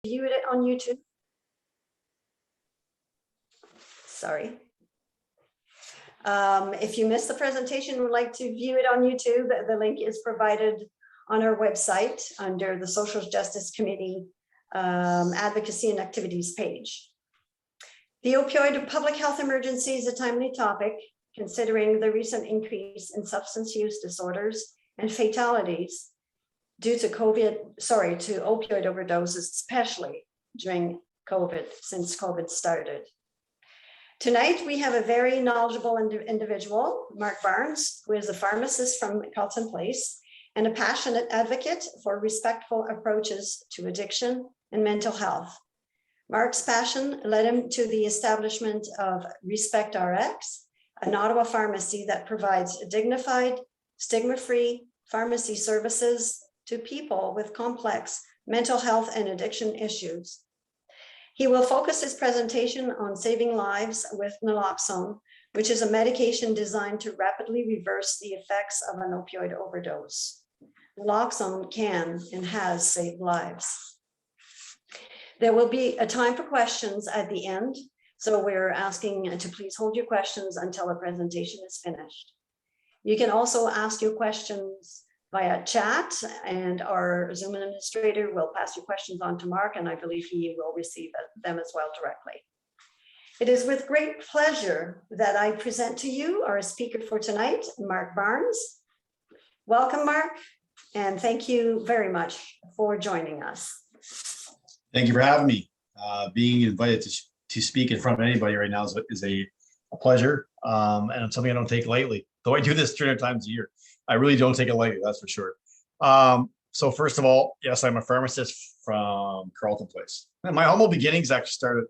view it on YouTube. Sorry. If you missed the presentation and would like to view it on YouTube, the link is provided on our website under the Social Justice Committee Advocacy and Activities page. The opioid public health emergency is a timely topic, considering the recent increase in substance use disorders and fatalities due to opioid overdoses, especially during COVID, since COVID started. Tonight, we have a very knowledgeable individual, Mark Barnes, who is a pharmacist from Carleton Place and a passionate advocate for respectful approaches to addiction and mental health. Mark's passion led him to the establishment of Respect RX, an Ottawa pharmacy that provides dignified, stigma-free pharmacy services to people with complex mental health and addiction issues. He will focus his presentation on saving lives with Naloxone, which is a medication designed to rapidly reverse the effects of an opioid overdose. Naloxone can and has saved lives. There will be a time for questions at the end, so we're asking to please hold your questions until the presentation is finished. You can also ask your questions via chat, and our Zoom administrator will pass your questions on to Mark, and I believe he will receive them as well directly. It is with great pleasure that I present to you our speaker for tonight, Mark Barnes. Welcome, Mark, and thank you very much for joining us. Thank you for having me. Being invited to speak in front of anybody right now is a pleasure, and it's something I don't take lightly. Though I do this 300 times a year, I really don't take it lightly, that's for sure. So first of all, yes, I'm a pharmacist from Carleton Place. And my humble beginnings actually started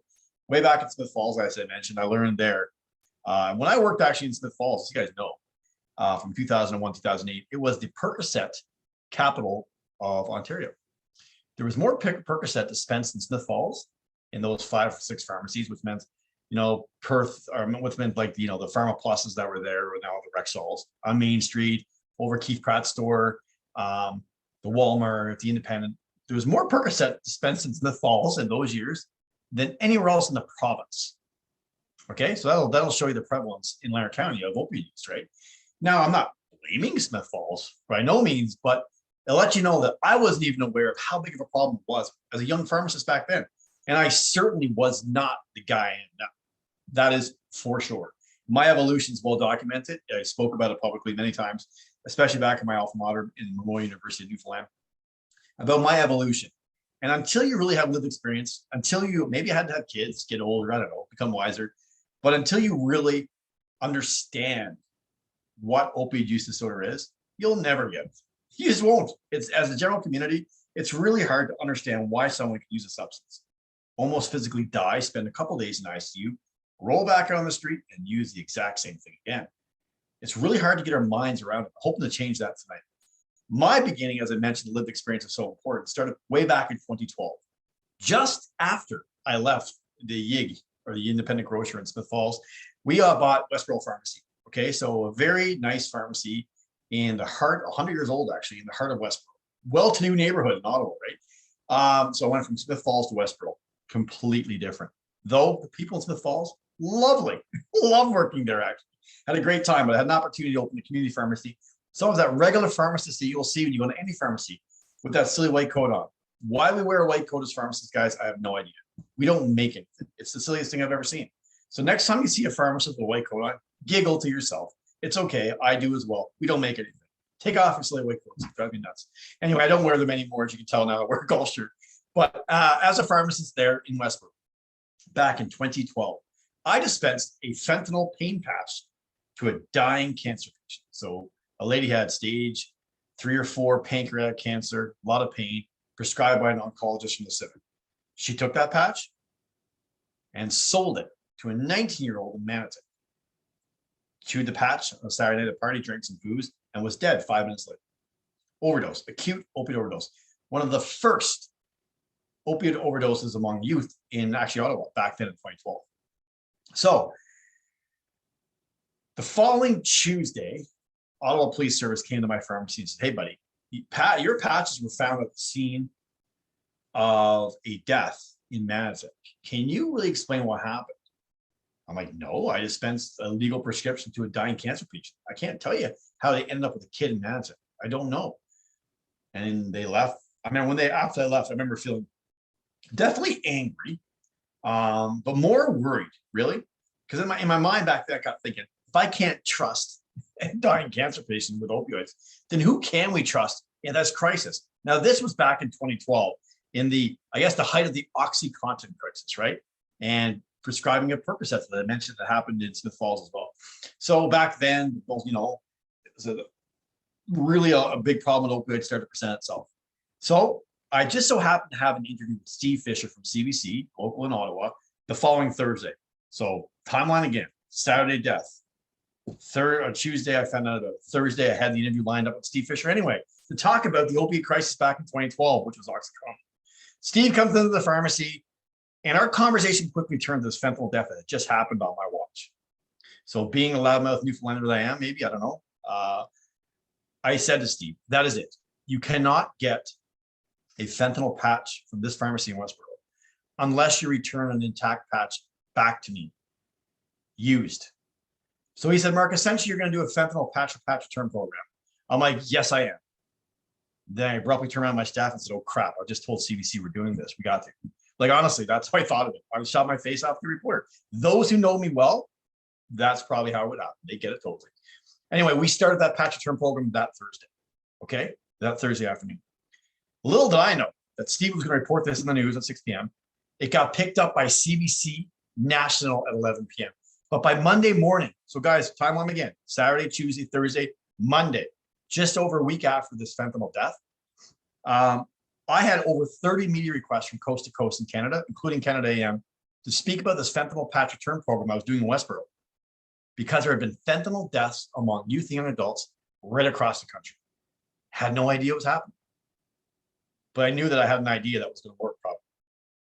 way back in Smith Falls, as I mentioned. I learned there. When I worked actually in Smith Falls, as you guys know, from 2001, 2008, it was the Percocet capital of Ontario. There was more Percocet dispensed in Smith Falls in those 5 or 6 pharmacies, which meant, Perth, or which meant like, the Pharma Pluses that were there, or now the Rexalls on Main Street, over Keith Pratt's store, the Walmart, the Independent. There was more Percocet dispensed in Smith Falls in those years than anywhere else in the province. Okay, so that'll show you the prevalence in Lander County of opioid use, right? Now, I'm not blaming Smith Falls by no means, but it'll let you know that I wasn't even aware of how big of a problem it was as a young pharmacist back then. And I certainly was not the guy I am now. That is for sure. My evolution is well documented. I spoke about it publicly many times, especially back in my alma mater in Memorial University of Newfoundland, about my evolution. And until you really have lived experience, until you maybe had to have kids, get older, I don't know, become wiser, but until you really understand what opioid use disorder is, you'll never get it. You just won't. It's, as a general community, it's really hard to understand why someone can use a substance, almost physically die, spend a couple days in ICU, roll back out on the street, and use the exact same thing again. It's really hard to get our minds around it. Hoping to change that tonight. My beginning, as I mentioned, lived experience is so important. It started way back in 2012, just after I left the YIG, or the Independent Grocer in Smith Falls. We bought Westboro Pharmacy. Okay, so a very nice pharmacy in the heart, 100 years old actually, in the heart of Westboro. Well-to-do neighborhood in Ottawa, right? So I went from Smith Falls to Westboro, completely different. Though the people in Smith Falls, lovely, love working there actually. Had a great time, but I had an opportunity to open a community pharmacy. Some of that regular pharmacist that you'll see when you go to any pharmacy with that silly white coat on. Why we wear a white coat as pharmacists, guys, I have no idea. We don't make anything. It's the silliest thing I've ever seen. So next time you see a pharmacist with a white coat on, giggle to yourself. It's okay. I do as well. We don't make anything. Take off your silly white coats. It drives me nuts. Anyway, I don't wear them anymore, as you can tell now. I wear a golf shirt. But as a pharmacist there in Westboro, back in 2012, I dispensed a fentanyl pain patch to a dying cancer patient. So a lady had stage 3 or 4 pancreatic cancer, a lot of pain, prescribed by an oncologist from the Civic. She took that patch and sold it to a 19-year-old in Manitoba. Chewed the patch on a Saturday night at party, drank some booze, and was dead 5 minutes later. Overdose, acute opioid overdose. One of the first opioid overdoses among youth in actually Ottawa back then in 2012. So the following Tuesday, Ottawa Police Service came to my pharmacy and said, "Hey, buddy, your patches were found at the scene of a death in Manitowoc. Can you really explain what happened? I'm like, no, I dispensed a legal prescription to a dying cancer patient. I can't tell you how they ended up with a kid in Manitowoc. I don't know. And they left. I mean, after I left, I remember feeling definitely angry, but more worried, really. Because in my mind back then, I got thinking, if I can't trust a dying cancer patient with opioids, then who can we trust in this crisis? Now, this was back in 2012, in the height of the OxyContin crisis, right? And prescribing of Percocet that I mentioned that happened in Smith Falls as well. So back then, well, it was really a big problem with opioids started to present itself. So I just so happened to have an interview with Steve Fisher from CBC, local in Ottawa, the following Thursday. So timeline again, Saturday death. Tuesday, I found out about it. Thursday, I had the interview lined up with Steve Fisher anyway, to talk about the opiate crisis back in 2012, which was OxyContin. Steve comes into the pharmacy, and our conversation quickly turned to this fentanyl death that had just happened on my watch. So being a loudmouth Newfoundlander that I am, maybe, I don't know. I said to Steve, that is it. You cannot get a fentanyl patch from this pharmacy in Westboro unless you return an intact patch back to me, used. So he said, Mark, essentially you're going to do a fentanyl patch return program. I'm like, yes, I am. Then I abruptly turned around my staff and said, oh crap, I just told CBC we're doing this. We got to. Like, honestly, that's how I thought of it. I shot my face off the report. Those who know me well, that's probably how it would happen. They get it totally. Anyway, we started that patch return program that Thursday. Okay, that Thursday afternoon. Little did I know that Steve was going to report this in the news at 6 p.m. It got picked up by CBC National at 11 p.m. But by Monday morning, so guys, timeline again, Saturday, Tuesday, Thursday, Monday, just over a week after this fentanyl death, I had over 30 media requests from coast to coast in Canada, including Canada AM, to speak about this fentanyl patch return program I was doing in Westboro, because there had been fentanyl deaths among youth and young adults right across the country. Had no idea what was happening. But I knew that I had an idea that was going to work probably.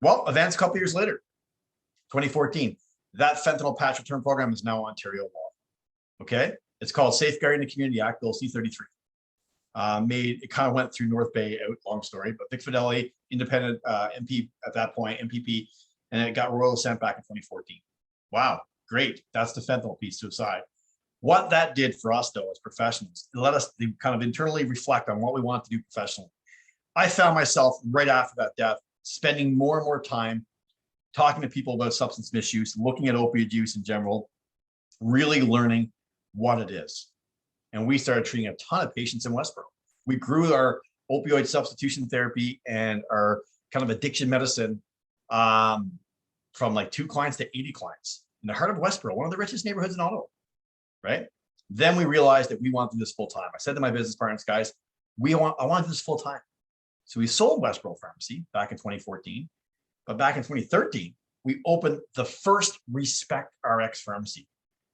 Well, events a couple years later, 2014, that fentanyl patch return program is now Ontario law. Okay, it's called Safeguarding the Community Act, Bill C-33. It kind of went through North Bay, long story, but Vic Fidelli, independent MP at that point, MPP, and it got royal assent back in 2014. Wow, great. That's the fentanyl piece to aside. What that did for us, though, as professionals, it let us kind of internally reflect on what we want to do professionally. I found myself right after that death spending more and more time talking to people about substance misuse, looking at opioid use in general, really learning what it is. And we started treating a ton of patients in Westboro. We grew our opioid substitution therapy and our kind of addiction medicine from like 2 clients to 80 clients in the heart of Westboro, one of the richest neighborhoods in Ottawa, right? Then we realized that we want to do this full time. I said to my business partners, guys, I want to do this full time. So we sold Westboro Pharmacy back in 2014, but back in 2013, we opened the first Respect RX pharmacy,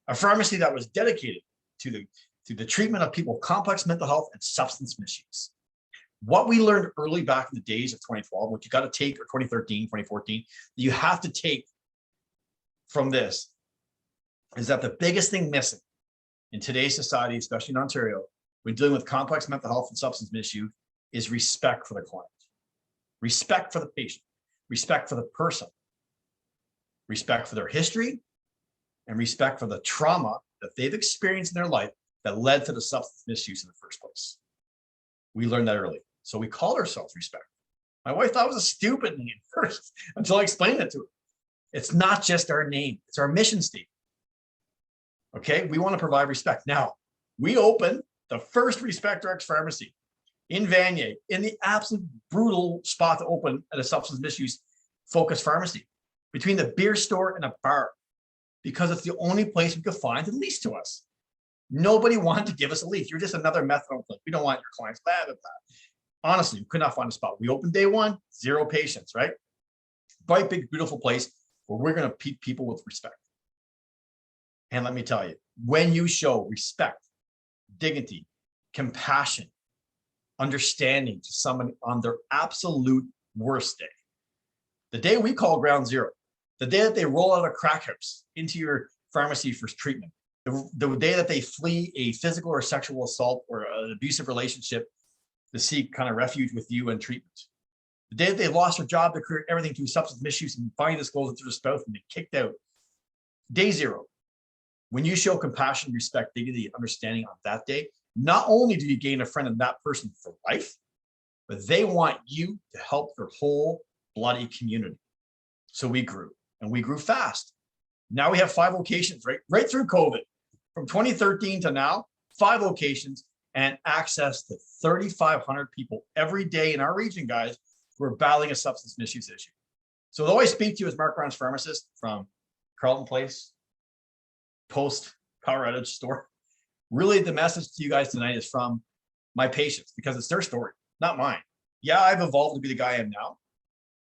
a pharmacy that was dedicated to the treatment of people with complex mental health and substance misuse. What we learned early back in the days of 2012, what you got to take, or 2013, 2014, you have to take from this is that the biggest thing missing in today's society, especially in Ontario, when dealing with complex mental health and substance misuse, is respect for the client, respect for the patient, respect for the person, respect for their history, and respect for the trauma that they've experienced in their life that led to the substance misuse in the first place. We learned that early. So we called ourselves Respect. My wife thought it was a stupid name first until I explained it to her. It's not just our name, it's our mission statement. Okay, we want to provide respect. Now, we opened the first Respect RX pharmacy in Vanier, in the absolute brutal spot to open at a substance misuse focused pharmacy, between the beer store and a bar, because it's the only place we could find to lease to us. Nobody wanted to give us a lease. You're just another methadone clinic. We don't want your clients, blah, blah, blah. Honestly, we could not find a spot. We opened day 1, 0 patients, right? Bright, big, beautiful place where we're going to treat people with respect. And let me tell you, when you show respect, dignity, compassion, understanding to someone on their absolute worst day, the day we call ground zero, the day that they roll out of a crack house into your pharmacy for treatment, the day that they flee a physical or sexual assault or an abusive relationship to seek kind of refuge with you and treatment, The day that they lost their job, their career, everything through substance misuse and finally disclosed it to their spouse and they kicked out. Day zero, when you show compassion, respect, dignity, understanding on that day, not only do you gain a friend in that person for life, but they want you to help their whole bloody community. So we grew, and we grew fast. Now we have 5 locations, right through COVID. From 2013 to now, 5 locations and access to 3,500 people every day in our region, guys, who are battling a substance misuse issue. So though I speak to you as Mark Brown's pharmacist from Carleton Place, post power outage store, really the message to you guys tonight is from my patients because it's their story, not mine. Yeah, I've evolved to be the guy I am now,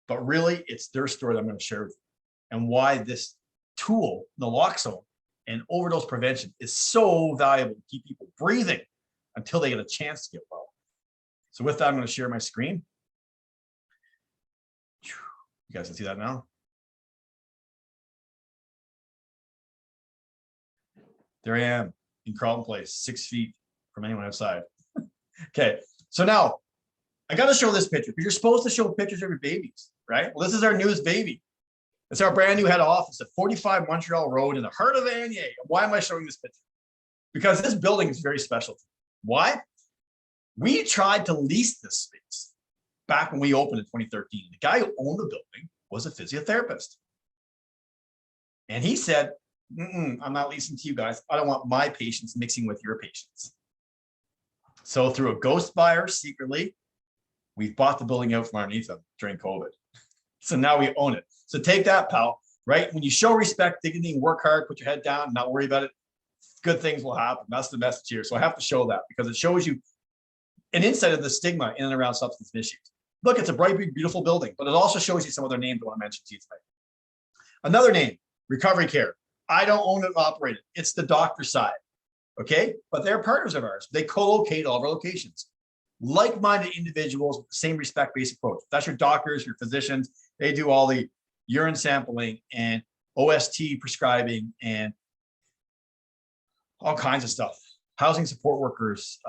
but really it's their story that I'm going to share with you and why this tool, naloxone and overdose prevention is so valuable to keep people breathing until they get a chance to get well. So with that, I'm going to share my screen. You guys can see that now. There I am in Carleton Place, 6 feet from anyone outside. Okay, so now I got to show this picture because you're supposed to show pictures of your babies, right? Well, this is our newest baby. It's our brand new head office at 45 Montreal Road in the heart of Vanier. Why am I showing this picture? Because this building is very special. Why? We tried to lease this space back when we opened in 2013. The guy who owned the building was a physiotherapist. And he said, I'm not leasing to you guys. I don't want my patients mixing with your patients. So through a ghost buyer secretly, we've bought the building out from underneath them during COVID. So now we own it. So take that, pal, right? When you show respect, dignity, and work hard, put your head down, not worry about it, good things will happen. That's the message here. So I have to show that because it shows you an insight of the stigma in and around substance misuse. Look, it's a bright, beautiful building, but it also shows you some other names I want to mention to you tonight. Another name, Recovery Care. I don't own it and operate it. It's the doctor side, okay? But they're partners of ours. They co-locate all of our locations. Like-minded individuals with the same respect-based approach. That's your doctors, your physicians. They do all the urine sampling and OST prescribing and all kinds of stuff. Housing support workers,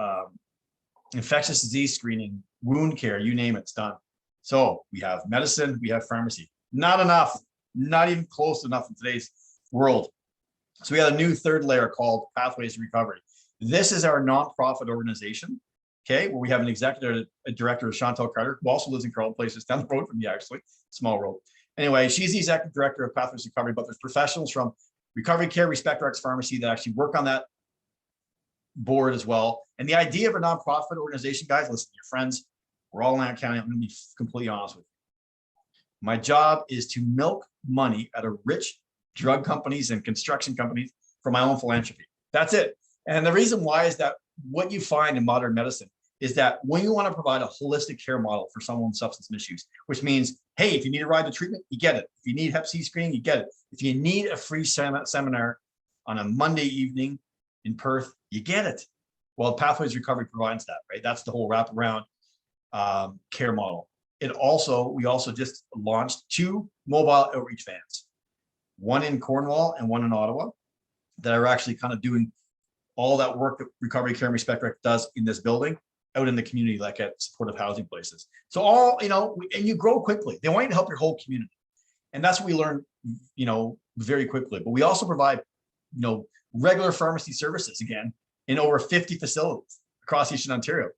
infectious disease screening, wound care, you name it, it's done. So we have medicine, we have pharmacy. Not enough, not even close enough in today's world. So we have a new third layer called Pathways to Recovery. This is our nonprofit organization, okay, where we have an executive director, Chantal Carter, who also lives in Carleton Place, just down the road from me, actually, small world. Anyway, she's the executive director of Pathways to Recovery, but there's professionals from Recovery Care, Respect Rx Pharmacy that actually work on that board as well. And the idea of a nonprofit organization, guys, listen, your friends, we're all in that county. I'm going to be completely honest with you. My job is to milk money out of rich drug companies and construction companies for my own philanthropy. That's it. And the reason why is that what you find in modern medicine is that when you want to provide a holistic care model for someone with substance misuse, which means, hey, if you need a ride to treatment, you get it. If you need Hep C screening, you get it. If you need a free seminar on a Monday evening in Perth, you get it. Well, Pathways Recovery provides that, right? That's the whole wraparound care model. We also just launched 2 mobile outreach vans, one in Cornwall and one in Ottawa, that are actually kind of doing all that work that Recovery Care and Respect Rec does in this building out in the community, like at supportive housing places. So all, and you grow quickly. They want you to help your whole community. And that's what we learned, very quickly. But we also provide, regular pharmacy services, again, in over 50 facilities across Eastern Ontario.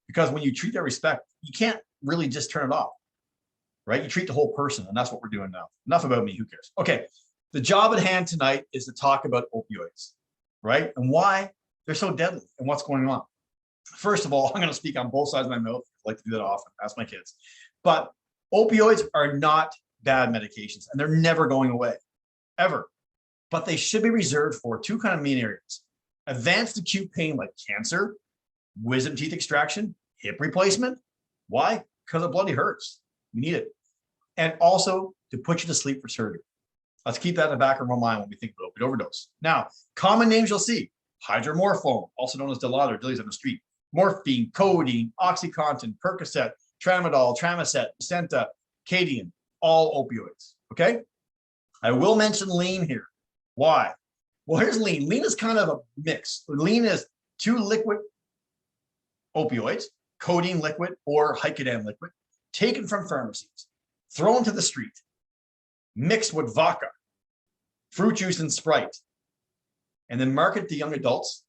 Because when you treat that respect, you can't really just turn it off, right? You treat the whole person, and that's what we're doing now. Enough about me, who cares? Okay, the job at hand tonight is to talk about opioids, right? And why they're so deadly and what's going on. First of all, I'm going to speak on both sides of my mouth. I like to do that often, ask my kids. But opioids are not bad medications, and they're never going away, ever. But they should be reserved for 2 kind of main areas. Advanced acute pain like cancer, wisdom teeth extraction, hip replacement. Why? Because it bloody hurts. We need it. And also to put you to sleep for surgery. Let's keep that in the back of our mind when we think about opioid overdose. Now, common names you'll see: hydromorphone, also known as Dilaudid, Dilly's on the street, morphine, codeine, OxyContin, Percocet, Tramadol, Tramacet, Senta, Cadian, all opioids, okay? I will mention lean here. Why? Well, here's lean. Lean is kind of a mix. Lean is 2 liquid opioids, codeine liquid or Vicodin liquid, taken from pharmacies, thrown to the street, mixed with vodka, fruit juice, and Sprite, and then marketed to young adults,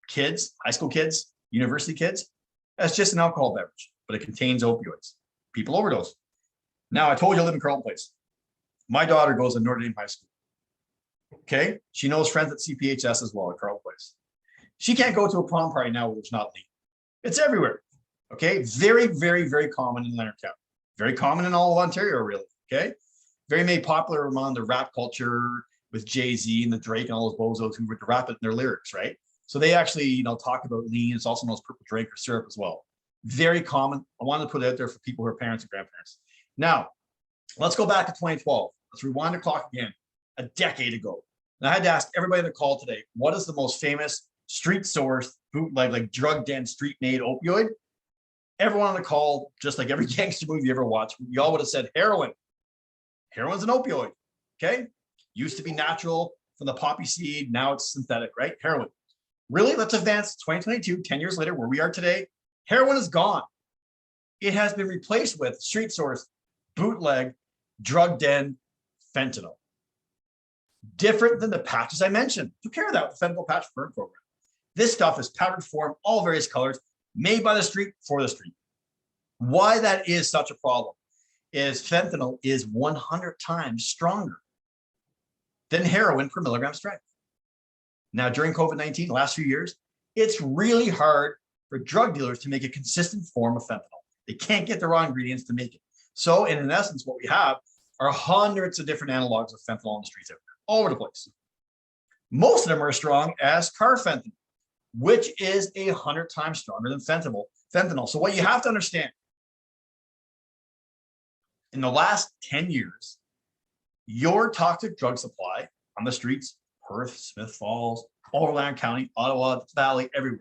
kids, high school kids, university kids, as just an alcohol beverage, but it contains opioids. People overdose. Now, I told you I live in Carleton Place. My daughter goes to Notre Dame High School. Okay, she knows friends at CPHS as well at Carleton Place. She can't go to a prom party now where there's not legal. It's everywhere. Okay, very, very, very common in Leonard County. Very common in all of Ontario, really. Okay, very made popular among the rap culture with Jay-Z and the Drake and all those bozos who would rap it in their lyrics, right? So they actually, talk about lean. It's also known as purple drink or syrup as well. Very common. I wanted to put it out there for people who are parents and grandparents. Now, let's go back to 2012. Let's rewind the clock again, a decade ago. And I had to ask everybody on the call today, what is the most famous street sourced bootleg, like drug den street made opioid? Everyone on the call, just like every gangster movie you ever watched, you all would have said heroin. Heroin's an opioid. Okay. Used to be natural from the poppy seed. Now it's synthetic, right? Heroin. Really? Let's advance 2022, 10 years later, where we are today. Heroin is gone. It has been replaced with street source, bootleg, drug den, fentanyl. Different than the patches I mentioned. Took care of that with the fentanyl patch burn program. This stuff is powdered form, all various colors, made by the street for the street. Why that is such a problem is fentanyl is 100 times stronger than heroin per milligram strength. Now, during COVID-19, the last few years, it's really hard for drug dealers to make a consistent form of fentanyl. They can't get the raw ingredients to make it. So in essence, what we have are hundreds of different analogs of fentanyl on the streets out there, all over the place. Most of them are as strong as carfentanil, which is 100 times stronger than fentanyl. So what you have to understand, in the last 10 years, your toxic drug supply on the streets, Perth, Smith Falls, all over Leonard County, Ottawa, Valley, everywhere,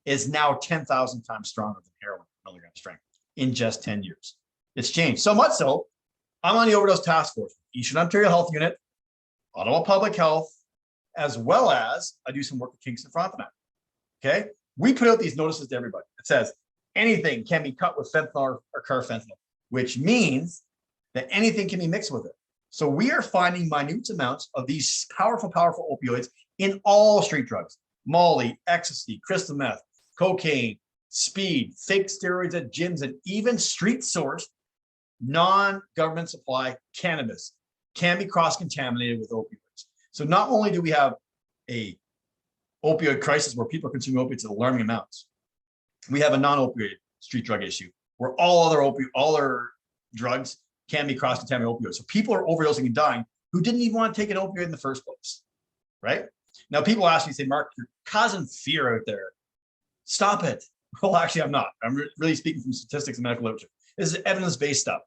is now 10,000 times stronger than heroin milligram strength in just 10 years. It's changed so much so, I'm on the overdose task force, Eastern Ontario Health Unit, Ottawa Public Health, as well as I do some work with Kingston Frontenac. Okay, we put out these notices to everybody. It says anything can be cut with fentanyl or carfentanil, which means that anything can be mixed with it. So we are finding minute amounts of these powerful opioids in all street drugs: Molly, ecstasy, crystal meth, cocaine, speed, fake steroids at gyms, and even street sourced non-government supply cannabis can be cross-contaminated with opioids. So not only do we have a opioid crisis where people are consuming opiates at alarming amounts, we have a non-opioid street drug issue where all other drugs can be cross-contaminated opioids. So people are overdosing and dying who didn't even want to take an opioid in the first place, right? Now people ask me, say, Mark, you're causing fear out there. Stop it. Well, actually, I'm not. I'm really speaking from statistics and medical literature. This is evidence-based stuff.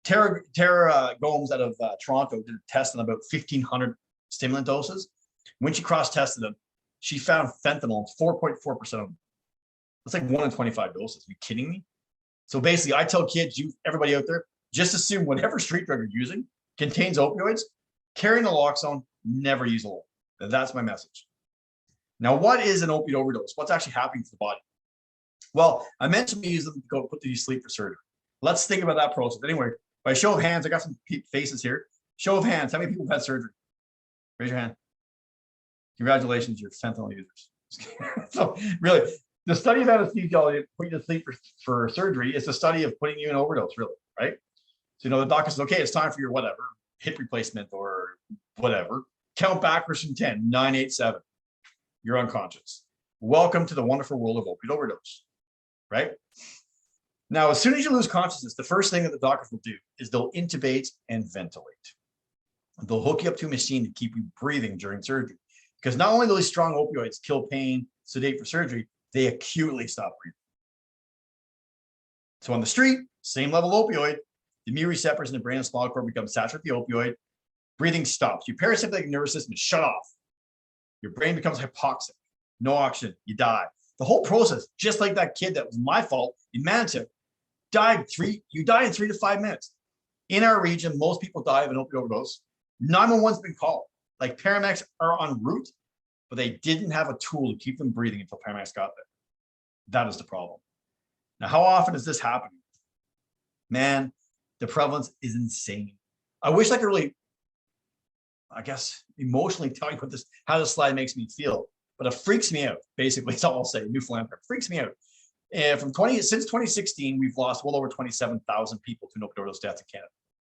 Tara Gomes out of Toronto did a test on about 1,500 stimulant doses. When she cross-tested them, she found fentanyl in 4.4% of them. That's like 1 in 25 doses. Are you kidding me? So basically, I tell kids, everybody out there, just assume whatever street drug you're using contains opioids. Carry naloxone, never use alone. That's my message. Now, what is an opioid overdose? What's actually happening to the body? Well, I mentioned we use them to go put you to sleep for surgery. Let's think about that process. Anyway, by show of hands, I got some faces here. Show of hands, how many people have had surgery? Raise your hand. Congratulations, you're fentanyl users. So really, the study of anesthesiology, putting you to sleep for surgery, is the study of putting you in overdose, really, right? So, the doctor says, okay, it's time for your whatever, hip replacement or whatever. Count backwards from 10, 9, 8, 7. You're unconscious. Welcome to the wonderful world of opioid overdose, right? Now, as soon as you lose consciousness, the first thing that the doctors will do is they'll intubate and ventilate. They'll hook you up to a machine to keep you breathing during surgery. Because not only do these strong opioids kill pain, sedate for surgery, they acutely stop breathing. So on the street, same level opioid, the mu receptors in the brain and spinal cord become saturated with the opioid, breathing stops. Your parasympathetic nervous system is shut off. Your brain becomes hypoxic, no oxygen, you die. The whole process, just like that kid that was my fault in Manitouk, you die in 3 to 5 minutes. In our region, most people die of an opioid overdose. 911's been called. Like paramedics are en route, but they didn't have a tool to keep them breathing until paramedics got there. That is the problem. Now, how often is this happening? Man, the prevalence is insane. I wish I could really, I guess, emotionally tell you how this slide makes me feel, but it freaks me out. Basically, it's all I'll say. Newfoundland freaks me out. And since 2016, we've lost well over 27,000 people to an opioid overdose death in Canada.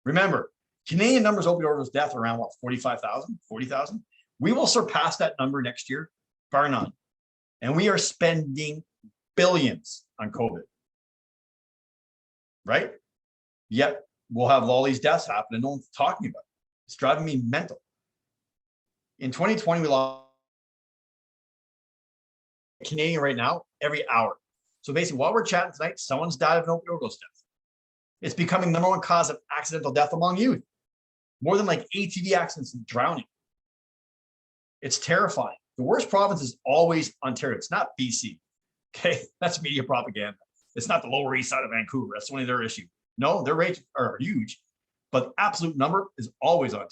Remember, Canadian numbers of opioid overdose death around what, 45,000, 40,000? We will surpass that number next year, bar none. And we are spending billions on COVID, right? Yet we'll have all these deaths happen and no one's talking about it. It's driving me mental. In 2020, we lost Canadian right now every hour. So basically, while we're chatting tonight, someone's died of an opioid overdose death. It's becoming the number one cause of accidental death among youth. More than like ATV accidents and drowning. It's terrifying. The worst province is always Ontario. It's not BC. Okay, that's media propaganda. It's not the Lower East Side of Vancouver. That's only their issue. No, their rates are huge, but the absolute number is always Ontario.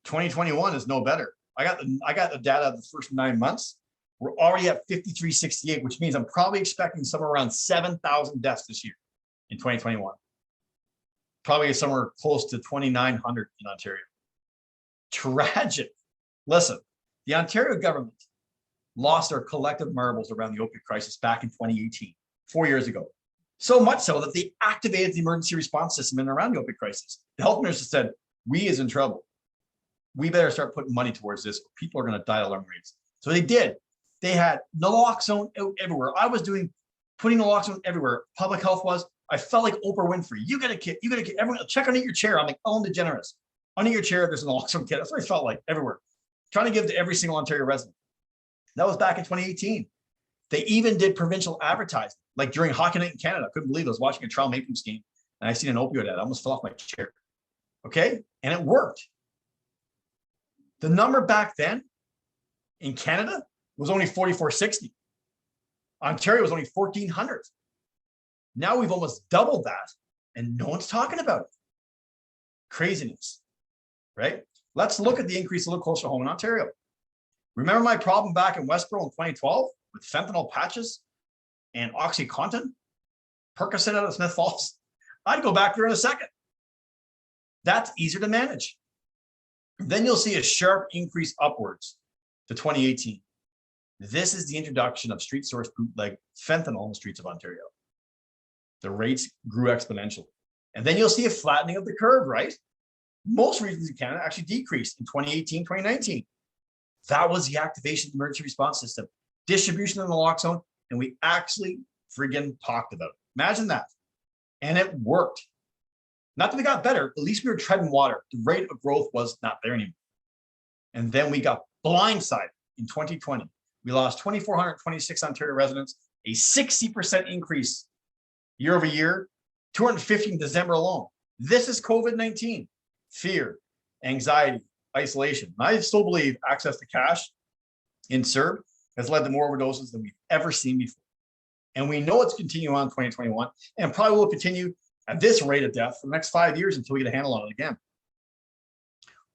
2021 is no better. I got the data of the first 9 months. We're already at 5368, which means I'm probably expecting somewhere around 7,000 deaths this year in 2021. Probably somewhere close to 2,900 in Ontario. Tragic. Listen, the Ontario government lost their collective marbles around the opioid crisis back in 2018, 4 years ago. So much so that they activated the emergency response system in and around the opioid crisis. The health minister said, we is in trouble. We better start putting money towards this. Or people are going to die at alarm rates. So they did. They had naloxone out everywhere. I was putting naloxone everywhere. Public health was. I felt like Oprah Winfrey. You get a kit. You get a kit. Everyone check under your chair. I'm like Ellen DeGeneres. Under your chair, there's an naloxone kit. That's what I felt like everywhere. Trying to give to every single Ontario resident. That was back in 2018. They even did provincial advertising, like during Hockey Night in Canada. I couldn't believe it. I was watching a Toronto Maple Leafs game and I seen an opioid ad. I almost fell off my chair. Okay, and it worked. The number back then in Canada was only 4,460. Ontario was only 1,400. Now we've almost doubled that and no one's talking about it. Craziness, right? Let's look at the increase a little closer home in Ontario. Remember my problem back in Westboro in 2012 with fentanyl patches and OxyContin, Percocet out of Smith Falls? I'd go back there in a second. That's easier to manage. Then you'll see a sharp increase upwards to 2018. This is the introduction of street source bootleg fentanyl in the streets of Ontario. The rates grew exponentially. And then you'll see a flattening of the curve, right? Most regions in Canada actually decreased in 2018, 2019. That was the activation of the emergency response system, distribution of naloxone, and we actually friggin' talked about it. Imagine that. And it worked. Not that we got better, at least we were treading water. The rate of growth was not there anymore. And then we got blindsided in 2020. We lost 2,426 Ontario residents, a 60% increase year over year, 250 in December alone. This is COVID-19, fear, anxiety, isolation. And I still believe access to cash in CERB has led to more overdoses than we've ever seen before. And we know it's continuing on in 2021 and probably will continue at this rate of death for the next 5 years until we get a handle on it again.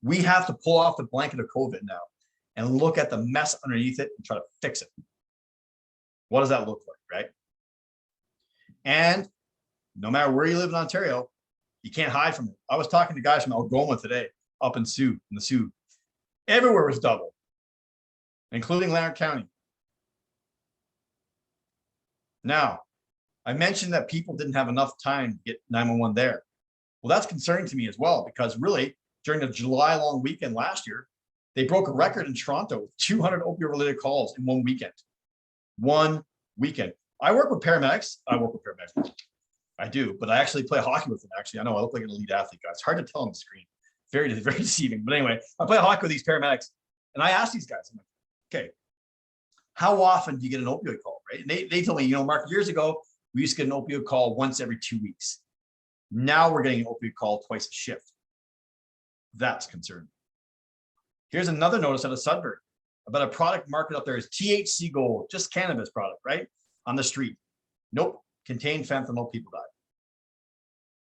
We have to pull off the blanket of COVID now and look at the mess underneath it and try to fix it. What does that look like, right? And no matter where you live in Ontario, you can't hide from it. I was talking to guys from Algoma today, up in the Sioux. Everywhere was double, including Leonard County. Now, I mentioned that people didn't have enough time to get 911 there. Well, that's concerning to me as well, because really, during the July long weekend last year, they broke a record in Toronto with 200 opioid-related calls in one weekend. One weekend. I work with paramedics. I do, but I actually play hockey with them, actually. I know I look like an elite athlete, guys. It's hard to tell on the screen. Very, very deceiving. But anyway, I play hockey with these paramedics, and I ask these guys, I'm like, okay, how often do you get an opioid call, right? And they told me, you know, Mark, years ago, we used to get an opioid call once every 2 weeks. Now we're getting an opioid call twice a shift. That's concerning. Here's another notice out of Sudbury about a product market up there is THC Gold, just cannabis product, right? On the street. Nope, contained fentanyl, people died.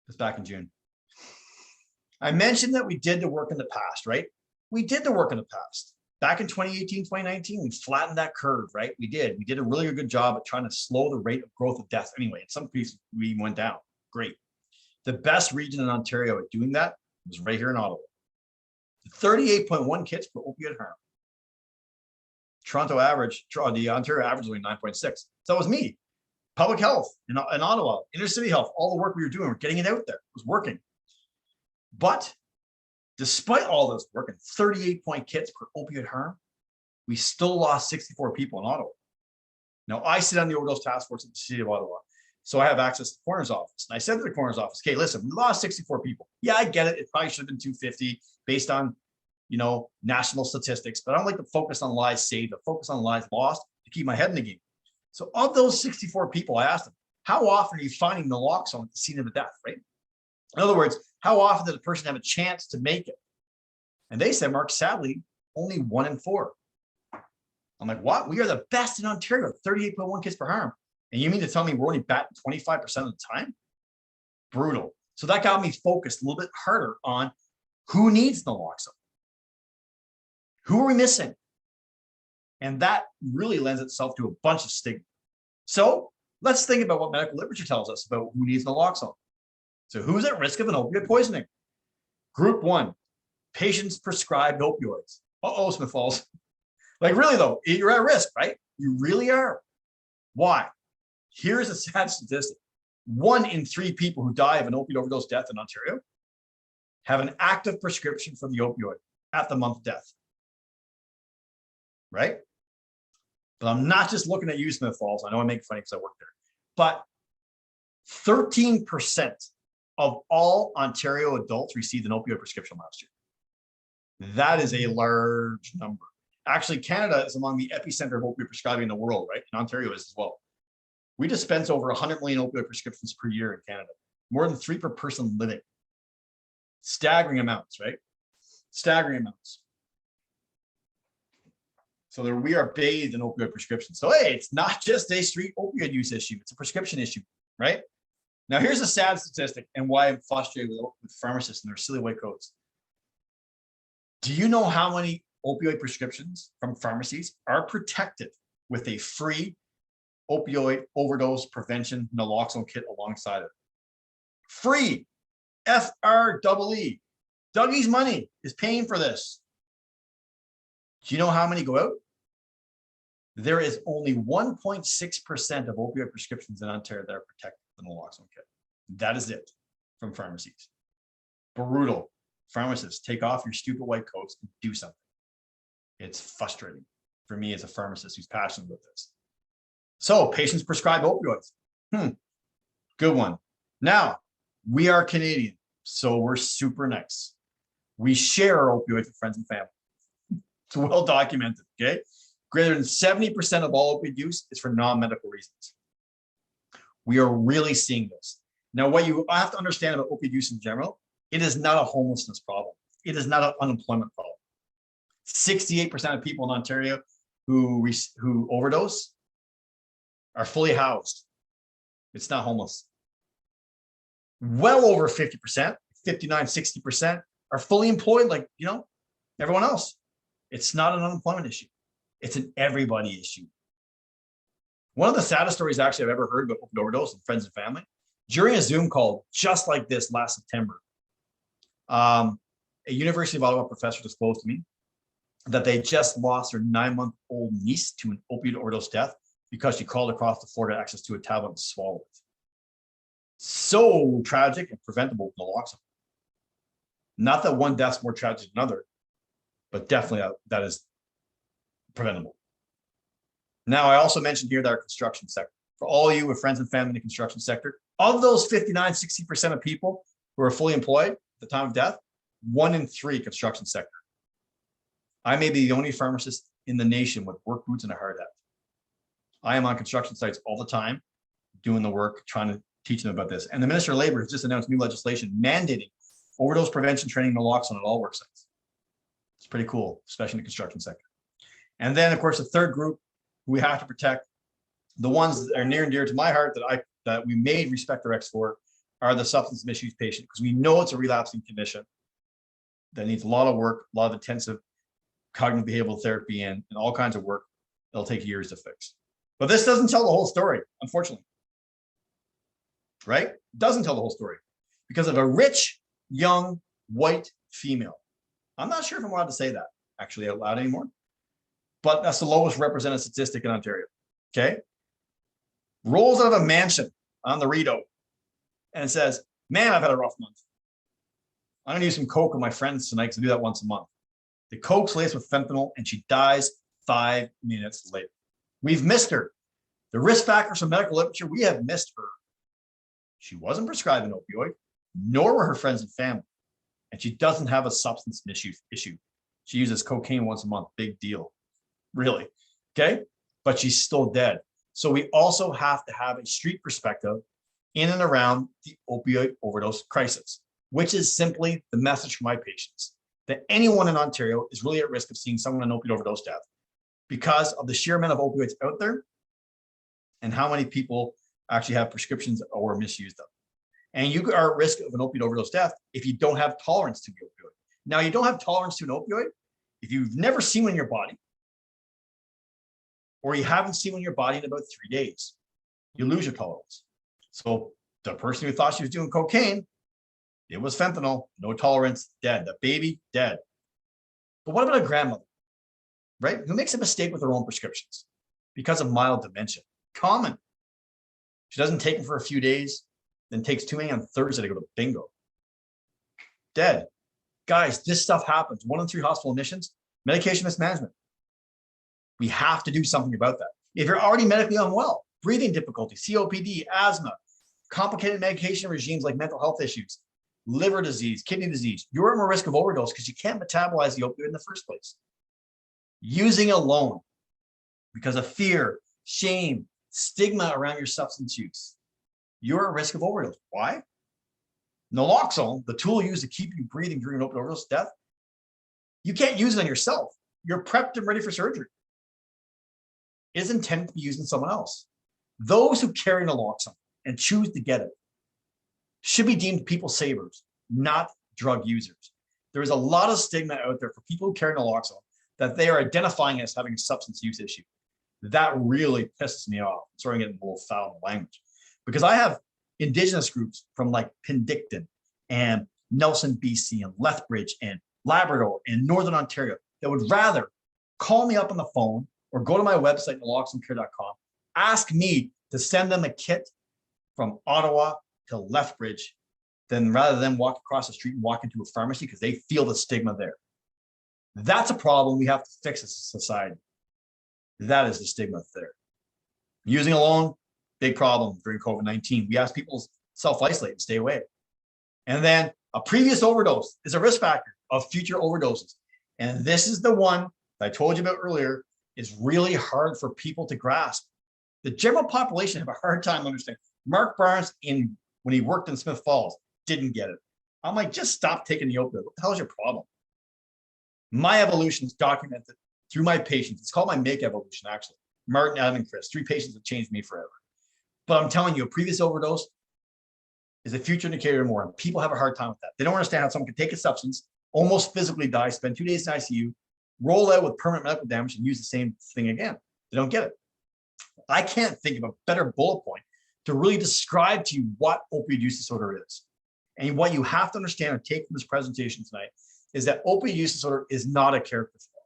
It's back in June. I mentioned that we did the work in the past, right? We did the work in the past. Back in 2018, 2019, we flattened that curve, right? We did a really good job at trying to slow the rate of growth of deaths. Anyway, in some cases, we went down. Great. The best region in Ontario at doing that was right here in Ottawa. 38.1 kits per opioid harm. The Ontario average was only 9.6. So it was me. Public health in Ottawa, inner city health, all the work we were doing, we're getting it out there. It was working. But despite all this work and 38 kits per opioid harm, we still lost 64 people in Ottawa. Now, I sit on the overdose task force in the city of Ottawa, so I have access to the coroner's office. And I said to the coroner's office, okay, listen, we lost 64 people. Yeah, I get it. It probably should have been 250 based on, national statistics, but I don't like to focus on lives saved, but focus on lives lost to keep my head in the game. So of those 64 people, I asked them, how often are you finding naloxone at the scene of the death, right? In other words, how often does a person have a chance to make it? And they said, Mark, sadly, only 1 in 4. I'm like, what? We are the best in Ontario, 38.1 kits per harm. And you mean to tell me we're only batting 25% of the time? Brutal. So that got me focused a little bit harder on who needs naloxone. Who are we missing? And that really lends itself to a bunch of stigma. So let's think about what medical literature tells us about who needs naloxone. So who's at risk of an opioid poisoning? Group 1, patients prescribed opioids. Smith Falls. Like really though, you're at risk, right? You really are. Why? Here's a sad statistic. 1 in 3 people who die of an opioid overdose death in Ontario have an active prescription for the opioid at the month death. Right? But I'm not just looking at you, Smith Falls. I know I make funny because I work there. But 13% of all Ontario adults received an opioid prescription last year. That is a large number. Actually, Canada is among the epicenter of opioid prescribing in the world, right? And Ontario is as well. We dispense over 100 million opioid prescriptions per year in Canada, more than 3 per person living. Staggering amounts, right? Staggering amounts. So we are bathed in opioid prescriptions. So hey, it's not just a street opioid use issue, it's a prescription issue, right? Now here's a sad statistic and why I'm frustrated with pharmacists and their silly white coats. Do you know how many opioid prescriptions from pharmacies are protected with a free opioid overdose prevention naloxone kit alongside it? Free. FREE. Dougie's money is paying for this. Do you know how many go out? There is only 1.6% of opioid prescriptions in Ontario that are protected with the naloxone kit. That is it from pharmacies. Brutal. Pharmacists, take off your stupid white coats and do something. It's frustrating for me as a pharmacist who's passionate about this. So patients prescribe opioids. Good one. Now, we are Canadian, so we're super nice. We share our opioids with friends and family. It's well documented, okay? Greater than 70% of all opioid use is for non-medical reasons. We are really seeing this. Now, what you have to understand about opioid use in general, it is not a homelessness problem. It is not an unemployment problem. 68% of people in Ontario who overdose are fully housed. It's not homeless. Well over 50%, 59, 60% are fully employed like, everyone else. It's not an unemployment issue. It's an everybody issue. One of the saddest stories actually I've ever heard about opioid overdose and friends and family, during a Zoom call just like this last September, a University of Ottawa professor disclosed to me that they just lost their 9-month-old niece to an opioid overdose death because she called across to Florida access to a tablet and swallowed it. So tragic and preventable with naloxone. Not that one death's more tragic than another, but definitely that is preventable. Now, I also mentioned here that our construction sector, for all of you with friends and family in the construction sector, of those 59, 60% of people who are fully employed at the time of death, 1 in 3 construction sector. I may be the only pharmacist in the nation with work boots and a hard hat. I am on construction sites all the time, doing the work, trying to teach them about this. And the Minister of Labor has just announced new legislation mandating overdose prevention training naloxone at all work sites. It's pretty cool, especially in the construction sector. And then, of course, the third group we have to protect, the ones that are near and dear to my heart that we made Respect Rx for, are the substance misuse patient, because we know it's a relapsing condition that needs a lot of work, a lot of intensive cognitive behavioral therapy and all kinds of work that'll take years to fix. But this doesn't tell the whole story, unfortunately. Right? It doesn't tell the whole story because of a rich, young, white female. I'm not sure if I'm allowed to say that actually out loud anymore, but that's the lowest represented statistic in Ontario. Okay. Rolls out of a mansion on the Rideau and says, man, I've had a rough month. I'm going to use some Coke with my friends tonight because I do that once a month. The Coke's laced with fentanyl and she dies 5 minutes later. We've missed her. The risk factors from medical literature, we have missed her. She wasn't prescribed an opioid, nor were her friends and family. And she doesn't have a substance issue. She uses cocaine once a month. Big deal. Really. Okay. But she's still dead. So we also have to have a street perspective in and around the opioid overdose crisis, which is simply the message for my patients that anyone in Ontario is really at risk of seeing someone in opioid overdose death because of the sheer amount of opioids out there and how many people actually have prescriptions or misuse them. And you are at risk of an opioid overdose death if you don't have tolerance to the opioid. Now, you don't have tolerance to an opioid if you've never seen one in your body or you haven't seen one in your body in about 3 days. You lose your tolerance. So the person who thought she was doing cocaine, it was fentanyl, no tolerance, dead. The baby, dead. But what about a grandmother, right? Who makes a mistake with her own prescriptions because of mild dementia? Common. She doesn't take them for a few days, then takes too many on Thursday to go to bingo. Dead. Guys, this stuff happens. 1 in 3 hospital admissions, medication mismanagement. We have to do something about that. If you're already medically unwell, breathing difficulty, COPD, asthma, complicated medication regimes like mental health issues, liver disease, kidney disease, you're at more risk of overdose because you can't metabolize the opioid in the first place. Using alone because of fear, shame, stigma around your substance use, you're at risk of overdose. Why? Naloxone, the tool used to keep you breathing during an opioid overdose death, you can't use it on yourself. You're prepped and ready for surgery. It is intended to be used on someone else. Those who carry naloxone and choose to get it should be deemed people savers, not drug users. There is a lot of stigma out there for people who carry naloxone that they are identifying as having a substance use issue. That really pisses me off. I'm sorry, I'm getting a little foul in the language because I have Indigenous groups from like Penticton and Nelson, BC, and Lethbridge and Labrador and Northern Ontario that would rather call me up on the phone or go to my website, naloxonecare.com, ask me to send them a kit from Ottawa to Lethbridge than rather than walk across the street and walk into a pharmacy because they feel the stigma there. That's a problem we have to fix as a society. That is the stigma there. Using alone, big problem during COVID-19. We ask people to self-isolate and stay away. And then a previous overdose is a risk factor of future overdoses. And this is the one that I told you about earlier is really hard for people to grasp. The general population have a hard time understanding. Mark Barnes, when he worked in Smith Falls, didn't get it. I'm like, just stop taking the opioid. What the hell is your problem? My evolution is documented through my patients. It's called my Make Evolution, actually. Martin, Adam, and Chris, 3 patients that changed me forever. But I'm telling you, a previous overdose is a future indicator or more. And people have a hard time with that. They don't understand how someone can take a substance, almost physically die, spend 2 days in ICU, roll out with permanent medical damage, and use the same thing again. They don't get it. I can't think of a better bullet point to really describe to you what opioid use disorder is. And what you have to understand and take from this presentation tonight is that opioid use disorder is not a character flaw.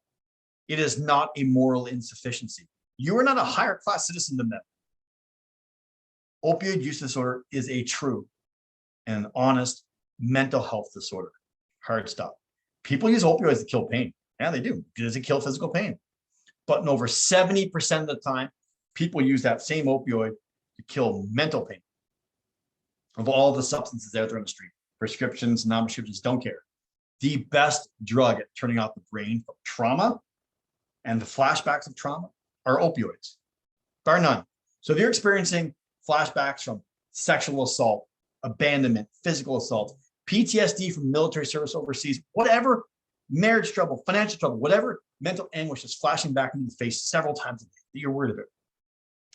It is not a moral insufficiency. You are not a higher class citizen than them. Opioid use disorder is a true and honest mental health disorder. Hard stop. People use opioids to kill pain. Yeah, they do. Does it kill physical pain? But in over 70% of the time, people use that same opioid to kill mental pain. Of all the substances out there on the street, prescriptions, non-prescriptions, don't care. The best drug at turning off the brain from trauma and the flashbacks of trauma are opioids, bar none. So if you're experiencing flashbacks from sexual assault, abandonment, physical assault, PTSD from military service overseas, whatever, marriage trouble, financial trouble, whatever mental anguish is flashing back into the face several times a day that you're worried about,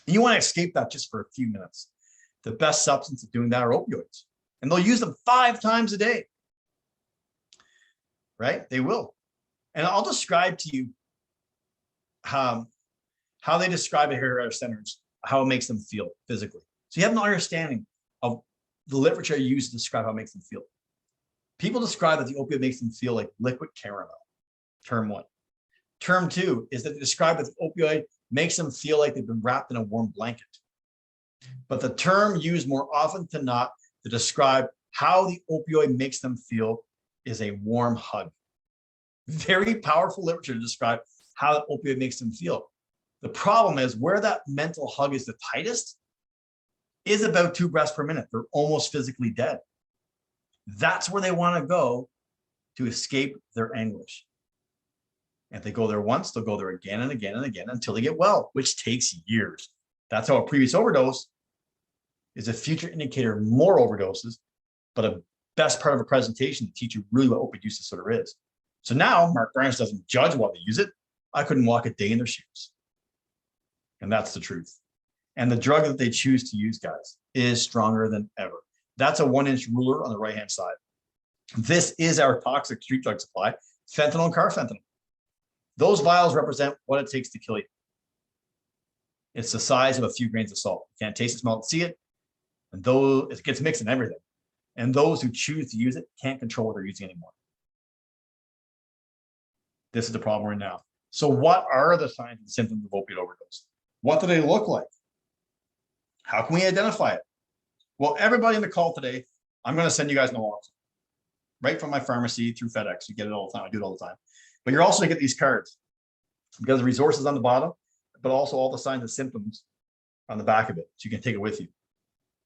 and you want to escape that just for a few minutes, the best substance of doing that are opioids. And they'll use them 5 times a day. Right? They will. And I'll describe to you how they describe it here at our centers, how it makes them feel physically. So you have an understanding of the literature used to describe how it makes them feel. People describe that the opioid makes them feel like liquid caramel, term one. Term two is that they describe that the opioid makes them feel like they've been wrapped in a warm blanket. But the term used more often than not to describe how the opioid makes them feel is a warm hug. Very powerful literature to describe how the opioid makes them feel. The problem is where that mental hug is the tightest is about 2 breaths per minute. They're almost physically dead. That's where they want to go to escape their anguish. And if they go there once, they'll go there again and again and again until they get well, which takes years. That's how a previous overdose is a future indicator of more overdoses, but a best part of a presentation to teach you really what opioid use disorder is. So now Mark Barnes doesn't judge while they use it. I couldn't walk a day in their shoes. And that's the truth. And the drug that they choose to use, guys, is stronger than ever. That's a 1-inch ruler on the right-hand side. This is our toxic street drug supply, fentanyl and carfentanil. Those vials represent what it takes to kill you. It's the size of a few grains of salt. You can't taste it, smell it, see it. And though it gets mixed in everything. And those who choose to use it can't control what they're using anymore. This is the problem right now. So what are the signs and symptoms of opioid overdose? What do they look like? How can we identify it? Well, everybody in the call today, I'm going to send you guys Naloxone right from my pharmacy through FedEx. You get it all the time. I do it all the time. But you're also going to get these cards because the resources on the bottom, but also all the signs and symptoms on the back of it. So you can take it with you.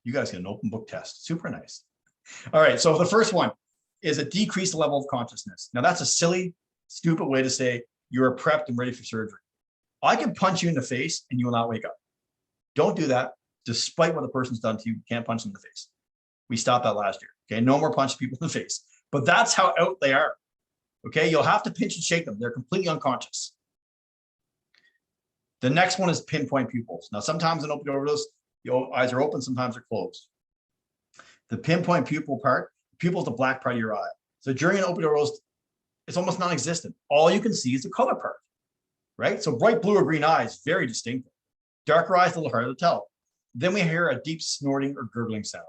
You guys get an open book test. Super nice. All right. So the first one is a decreased level of consciousness. Now that's a silly, stupid way to say you're prepped and ready for surgery. I can punch you in the face and you will not wake up. Don't do that. Despite what the person's done to you, you can't punch them in the face. We stopped that last year. Okay. No more punching people in the face. But that's how out they are. Okay. You'll have to pinch and shake them. They're completely unconscious. The next one is pinpoint pupils. Now, sometimes in opioid overdose, your eyes are open, sometimes they're closed. The pinpoint pupil part, pupil is the black part of your eye. So during an opioid overdose, it's almost non-existent. All you can see is the color part, right? So bright blue or green eyes, very distinctive. Darker eyes, a little harder to tell. Then we hear a deep snorting or gurgling sound.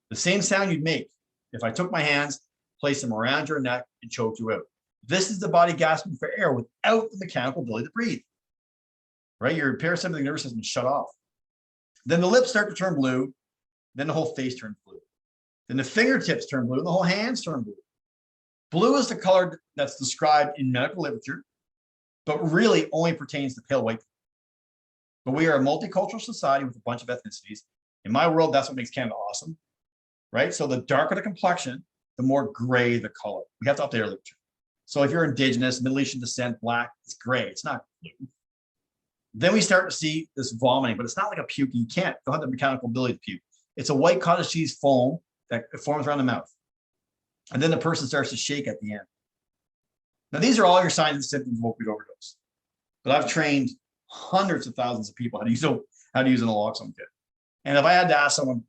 The same sound you'd make if I took my hands, placed them around your neck and choked you out. This is the body gasping for air without the mechanical ability to breathe, right? Your parasympathetic nervous system is shut off. Then the lips start to turn blue. Then the whole face turns blue. Then the fingertips turn blue. The whole hands turn blue. Blue is the color that's described in medical literature, but really only pertains to pale white people. But we are a multicultural society with a bunch of ethnicities. In my world, that's what makes Canada awesome, right? So the darker the complexion, the more gray the color. We have to update our literature. So if you're Indigenous, Middle Eastern descent, Black, it's gray. It's not blue. Then we start to see this vomiting, but it's not like a puke. You don't have the mechanical ability to puke. It's a white cottage cheese foam that forms around the mouth. And then the person starts to shake at the end. Now, these are all your signs and symptoms of opioid overdose. But I've trained hundreds of thousands of people how to use an Naloxone kit. And if I had to ask someone,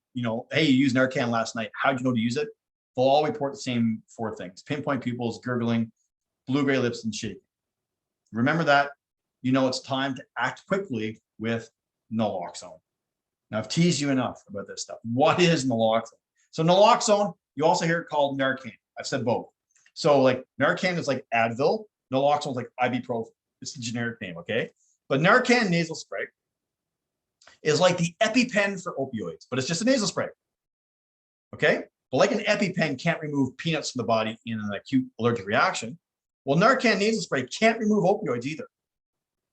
hey, you used Narcan last night, how'd you know to use it? They'll all report the same 4 things: pinpoint pupils, gurgling, blue-gray lips, and shaking. Remember that. It's time to act quickly with Naloxone. Now, I've teased you enough about this stuff. What is Naloxone? So Naloxone, you also hear it called Narcan. I've said both. So like Narcan is like Advil. Naloxone is like ibuprofen. It's the generic name, okay? But Narcan nasal spray is like the EpiPen for opioids, but it's just a nasal spray, okay? But like an EpiPen can't remove peanuts from the body in an acute allergic reaction, well, Narcan nasal spray can't remove opioids either.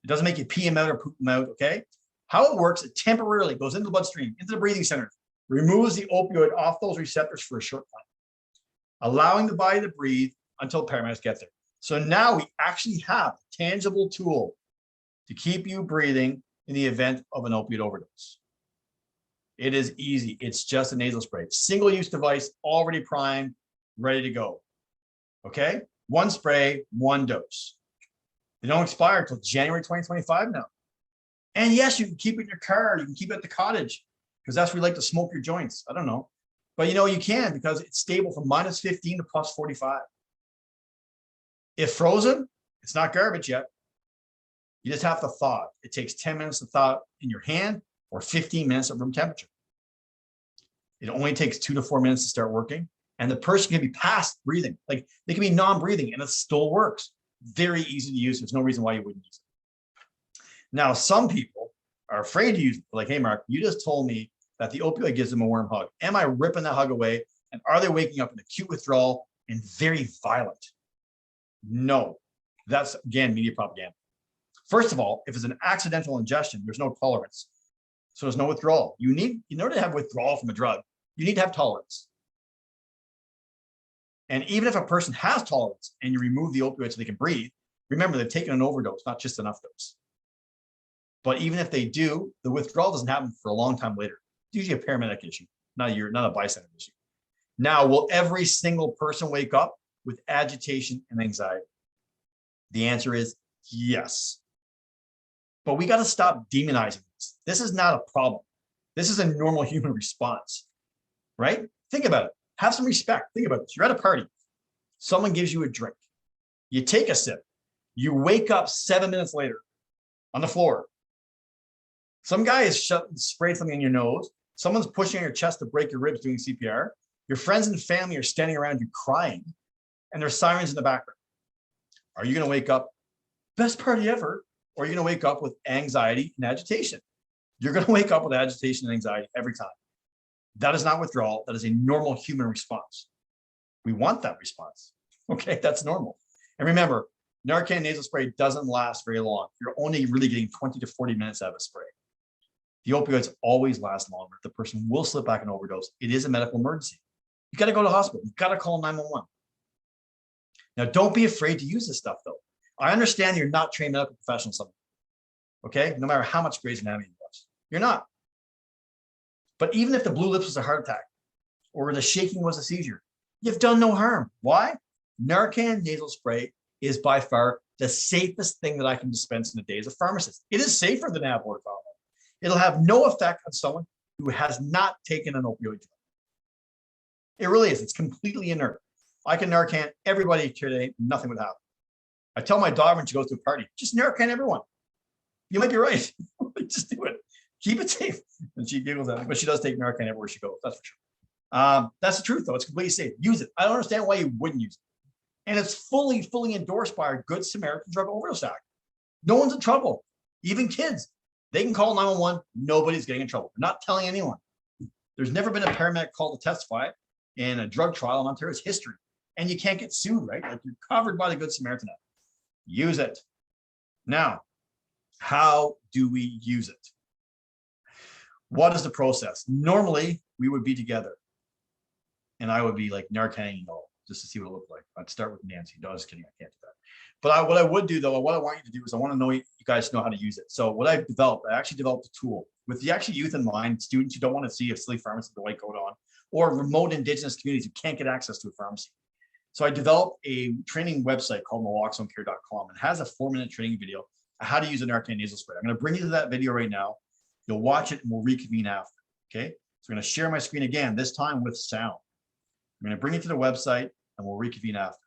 It doesn't make you pee them out or poop them out, okay? How it works, it temporarily goes into the bloodstream, into the breathing center, removes the opioid off those receptors for a short time, allowing the body to breathe until paramedics get there. So now we actually have a tangible tool to keep you breathing in the event of an opioid overdose. It is easy. It's just a nasal spray. Single-use device, already primed, ready to go. Okay? 1 spray, 1 dose. They don't expire until January 2025 now. And yes, you can keep it in your car. You can keep it at the cottage because that's where you like to smoke your joints. I don't know. But you can because it's stable from -15 to +45. If frozen, It's not garbage yet. You just have to thaw it. It takes 10 minutes to thaw it in your hand or 15 minutes at room temperature. It only takes 2 to 4 minutes to start working. And the person can be past breathing. Like they can be non-breathing and it still works. Very easy to use. There's no reason why you wouldn't use it. Now, some people are afraid to use it. Like, hey, Mark, you just told me that the opioid gives them a warm hug. Am I ripping that hug away? And are they waking up in acute withdrawal and very violent? No, that's, again, media propaganda. First of all, if it's an accidental ingestion, there's no tolerance. So there's no withdrawal. In order to have withdrawal from a drug, you need to have tolerance. And even if a person has tolerance and you remove the opioid so they can breathe, remember they've taken an overdose, not just enough dose. But even if they do, the withdrawal doesn't happen for a long time later. It's usually a paramedic issue, not a bystander issue. Now, will every single person wake up with agitation and anxiety? The answer is yes. But we got to stop demonizing this. This is not a problem. This is a normal human response, right? Think about it. Have some respect. Think about this. You're at a party. Someone gives you a drink. You take a sip. You wake up 7 minutes later on the floor. Some guy has sprayed something in your nose. Someone's pushing on your chest to break your ribs doing CPR. Your friends and family are standing around you crying, and there's sirens in the background. Are you going to wake up, best party ever, or are you going to wake up with anxiety and agitation? You're going to wake up with agitation and anxiety every time. That is not withdrawal. That is a normal human response. We want that response. Okay, that's normal. And remember, Narcan nasal spray doesn't last very long. You're only really getting 20 to 40 minutes out of a spray. The opioids always last longer. The person will slip back and overdose. It is a medical emergency. You got to go to the hospital. You got to call 911. Now, don't be afraid to use this stuff, though. I understand you're not trained medical professionals, okay? No matter how much Grey's Anatomy you watch, you're not. But even if the blue lips was a heart attack or the shaking was a seizure, you've done no harm. Why? Narcan nasal spray is by far the safest thing that I can dispense in a day as a pharmacist. It is safer than Advil or Tylenol. It'll have no effect on someone who has not taken an opioid drug. It really is. It's completely inert. I can Narcan everybody today, nothing would happen. I tell my daughter when she goes to a party, just Narcan everyone. You might be right. Just do it. Keep it safe. And she giggles at me, but she does take Narcan everywhere she goes. That's for sure. That's the truth, though. It's completely safe. Use it. I don't understand why you wouldn't use it. And it's fully endorsed by our Good Samaritan Drug Overdose Act. No one's in trouble. Even kids. They can call 911. Nobody's getting in trouble. They're not telling anyone. There's never been a paramedic called to testify in a drug trial in Ontario's history. And you can't get sued, right? Like you're covered by the Good Samaritan Act. Use it. Now, how do we use it? What is the process? Normally, we would be together. And I would be like Narcan, just to see what it looked like. I'd start with Nancy. No, I was kidding. I can't do that. But what I would do, though, what I want you to do is I want to know you guys know how to use it. So what I've developed, I actually developed a tool with the actual youth in mind, students who don't want to see a silly pharmacist with a white coat on, or remote Indigenous communities who can't get access to a pharmacy. So I developed a training website called naloxonecare.com. It has a 4-minute training video on how to use a Narcan nasal spray. I'm going to bring you to that video right now. You'll watch it and we'll reconvene after. Okay. So I'm going to share my screen again, this time with sound. I'm going to bring you to the website and we'll reconvene after.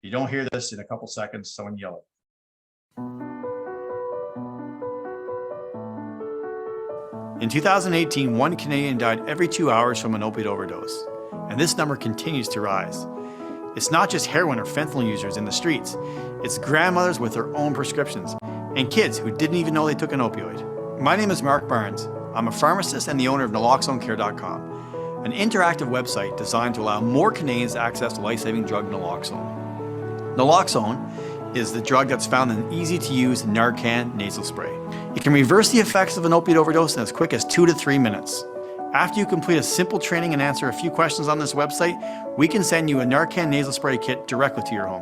If you don't hear this in a couple seconds, someone yell it. In 2018, 1 Canadian died every 2 hours from an opioid overdose, and this number continues to rise. It's not just heroin or fentanyl users in the streets, it's grandmothers with their own prescriptions, and kids who didn't even know they took an opioid. My name is Mark Barnes. I'm a pharmacist and the owner of Naloxonecare.com, an interactive website designed to allow more Canadians access to life-saving drug naloxone. Naloxone is the drug that's found in an easy-to-use Narcan nasal spray. It can reverse the effects of an opioid overdose in as quick as 2 to 3 minutes. After you complete a simple training and answer a few questions on this website, we can send you a Narcan nasal spray kit directly to your home.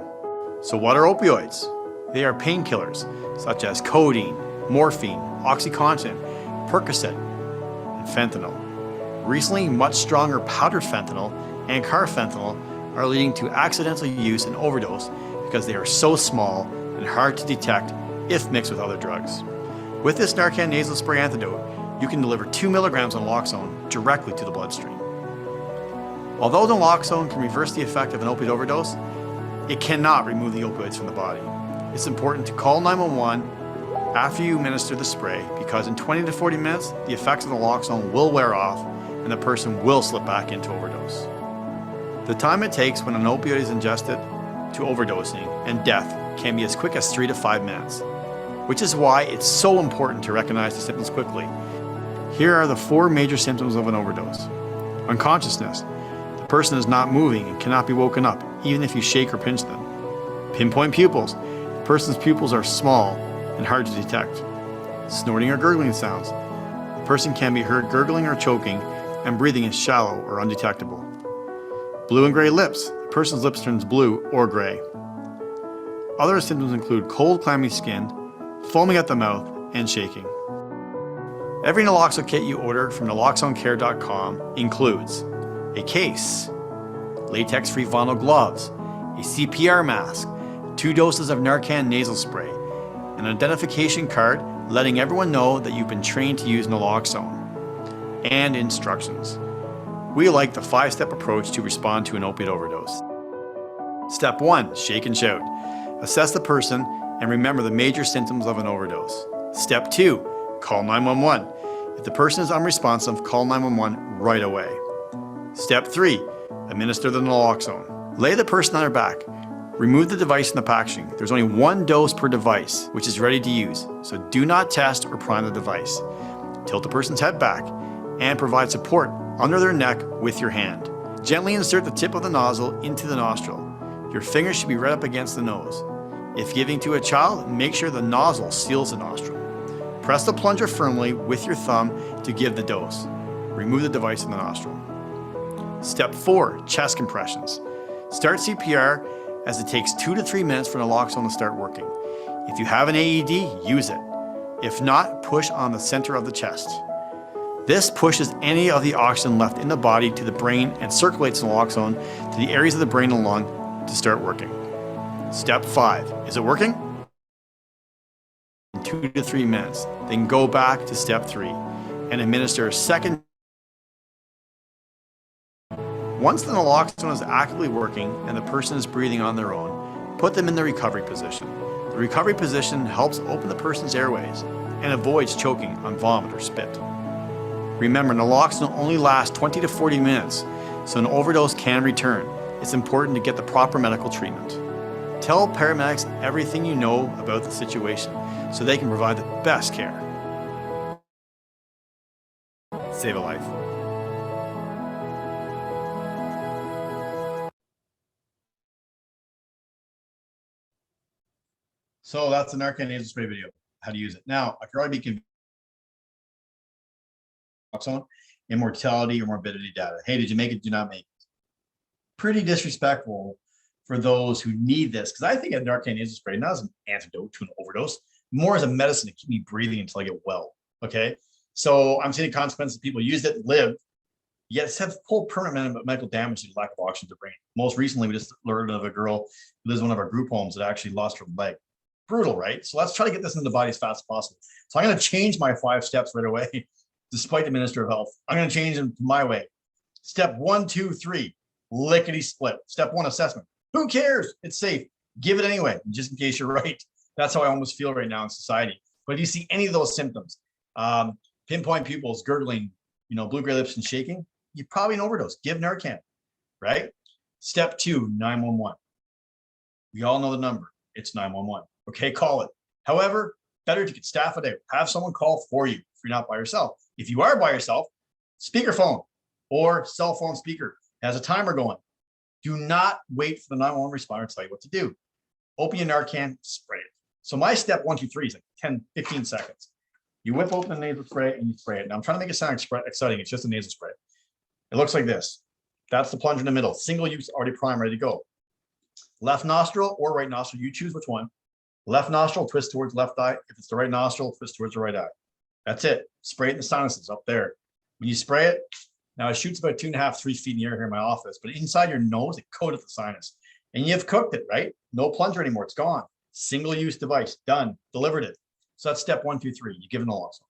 So what are opioids? They are painkillers such as codeine, morphine, OxyContin, Percocet, and fentanyl. Recently, much stronger powdered fentanyl and carfentanil are leading to accidental use and overdose because they are so small and hard to detect if mixed with other drugs. With this Narcan nasal spray antidote, you can deliver 2 milligrams of naloxone directly to the bloodstream. Although naloxone can reverse the effect of an opioid overdose, It cannot remove the opioids from the body. It's important to call 911 after you administer the spray because in 20 to 40 minutes, the effects of the naloxone will wear off and the person will slip back into overdose. The time it takes when an opioid is ingested to overdosing and death can be as quick as 3 to 5 minutes, which is why it's so important to recognize the symptoms quickly. Here are the 4 major symptoms of an overdose. Unconsciousness. The person is not moving and cannot be woken up, even if you shake or pinch them. Pinpoint pupils. The person's pupils are small and hard to detect. Snorting or gurgling sounds. The person can be heard gurgling or choking, and breathing is shallow or undetectable. Blue and gray lips. The person's lips turns blue or gray. Other symptoms include cold, clammy skin, foaming at the mouth, and shaking. Every naloxone kit you order from naloxonecare.com includes a case, latex-free vinyl gloves, a CPR mask, 2 doses of Narcan nasal spray, an identification card letting everyone know that you've been trained to use naloxone, and instructions. We like the 5-step approach to respond to an opiate overdose. Step 1, shake and shout. Assess the person and remember the major symptoms of an overdose. Step 2, call 911. If the person is unresponsive, call 911 right away. Step 3, administer the naloxone. Lay the person on their back. Remove the device from the packaging. There's only 1 dose per device, which is ready to use, so do not test or prime the device. Tilt the person's head back and provide support under their neck with your hand. Gently insert the tip of the nozzle into the nostril. Your fingers should be right up against the nose. If giving to a child, make sure the nozzle seals the nostril. Press the plunger firmly with your thumb to give the dose. Remove the device in the nostril. Step 4, chest compressions. Start CPR as it takes 2 to 3 minutes for naloxone to start working. If you have an AED, use it. If not, push on the center of the chest. This pushes any of the oxygen left in the body to the brain and circulates naloxone to the areas of the brain and lung to start working. Step 5, is it working? In 2 to 3 minutes, then go back to step 3 and administer a second. Once the naloxone is actively working and the person is breathing on their own, put them in the recovery position. The recovery position helps open the person's airways and avoids choking on vomit or spit. Remember, naloxone only lasts 20 to 40 minutes, so an overdose can return. It's important to get the proper medical treatment. Tell paramedics everything you know about the situation so they can provide the best care. Save a life. So that's the Narcan nasal spray video, how to use it. Now, I could already be naloxone in mortality or morbidity data. Hey, did you make it? Do not make it. Pretty disrespectful for those who need this, because I think a Narcan nasal spray not as an antidote to an overdose, more as a medicine to keep me breathing until I get well. Okay, so I'm seeing consequences. People use it, live, yet have full permanent medical damage due to lack of oxygen to the brain. Most recently, we just learned of a girl who lives in one of our group homes that actually lost her leg. Brutal, right? So let's try to get this into the body as fast as possible. So I'm going to change my 5 steps right away, despite the Minister of Health. I'm going to change them my way. Step 1, 2, 3, lickety split. Step 1, assessment. Who cares? It's safe. Give it anyway, just in case you're right. That's how I almost feel right now in society. But if you see any of those symptoms, pinpoint pupils, gurgling, blue gray lips and shaking, you probably an overdose. Give Narcan, right? Step 2, 911. We all know the number. It's 911. Okay, call it. However, better to get staff it out. Have someone call for you if you're not by yourself. If you are by yourself, speakerphone or cell phone speaker has a timer going. Do not wait for the 911 responder to tell you what to do. Open your Narcan, spray it. So my step 1, 2, 3 is like 10, 15 seconds. You whip open the nasal spray and you spray it. Now I'm trying to make it sound exciting. It's just a nasal spray. It looks like this. That's the plunger in the middle. Single use, already primed, ready to go. Left nostril or right nostril, you choose which one. Left nostril, twist towards left eye. If it's the right nostril, twist towards the right eye. That's it. Spray it in the sinuses up there. When you spray it, now it shoots about 2.5, 3 feet in the air here in my office, but inside your nose, it coated the sinus. And you've cooked it, right? No plunger anymore. It's gone. Single-use device, done, delivered it. So that's step 1, 2, 3. You give it naloxone.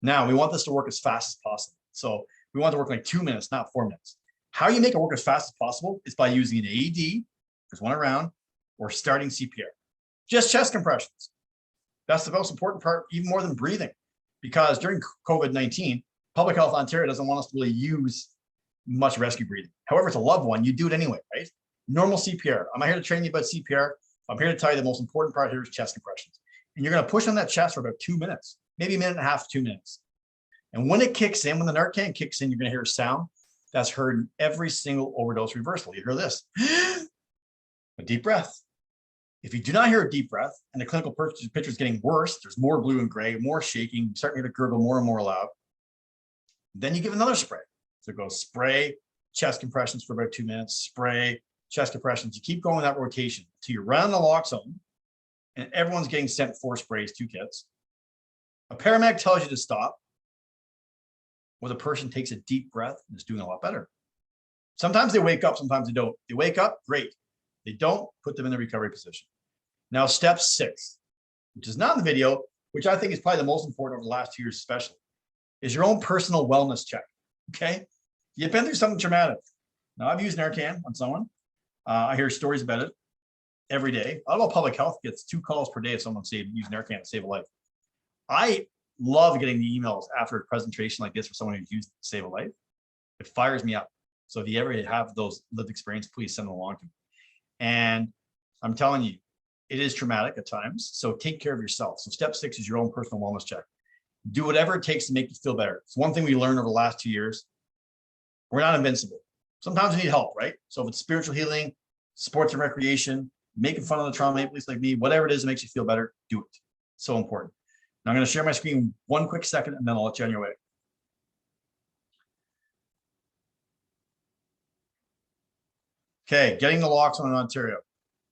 Now we want this to work as fast as possible. So we want it to work like 2 minutes, not 4 minutes. How you make it work as fast as possible is by using an AED there's one around, or starting CPR. Just chest compressions. That's the most important part, even more than breathing, because during COVID-19, Public Health Ontario doesn't want us to really use much rescue breathing. However, it's a loved one, you do it anyway, right? Normal CPR. I'm not here to train you about CPR. I'm here to tell you the most important part here is chest compressions. And you're going to push on that chest for about 2 minutes, maybe a minute and a half, 2 minutes. And when it kicks in, when the Narcan kicks in, you're going to hear a sound that's heard in every single overdose reversal. You hear this, a deep breath. If you do not hear a deep breath and the clinical picture is getting worse, there's more blue and gray, more shaking, starting to gurgle more and more loud, then you give another spray. So it goes spray, chest compressions for about 2 minutes, spray, chest compressions. You keep going that rotation till you run the naloxone, and everyone's getting sent 4 sprays, 2 kits. A paramedic tells you to stop, or the person takes a deep breath and is doing a lot better. Sometimes they wake up, sometimes they don't. They wake up, great. They don't, put them in the recovery position. Now, step 6, which is not in the video, which I think is probably the most important over the last 2 years especially, is your own personal wellness check, okay? You've been through something traumatic. Now, I've used Narcan on someone. I hear stories about it every day. Ottawa Public Health gets 2 calls per day if someone used Narcan to save a life. I love getting the emails after a presentation like this for someone who's used it to save a life. It fires me up. So if you ever have those lived experience, please send them along to me. And I'm telling you, it is traumatic at times. So take care of yourself. So step 6 is your own personal wellness check. Do whatever it takes to make you feel better. It's one thing we learned over the last 2 years. We're not invincible. Sometimes we need help, right? So if it's spiritual healing, sports and recreation, making fun of the trauma maple leafs like me, whatever it is that makes you feel better, do it. So important. Now I'm going to share my screen one quick second, and then I'll let you on your way. Okay, getting the naloxone in Ontario.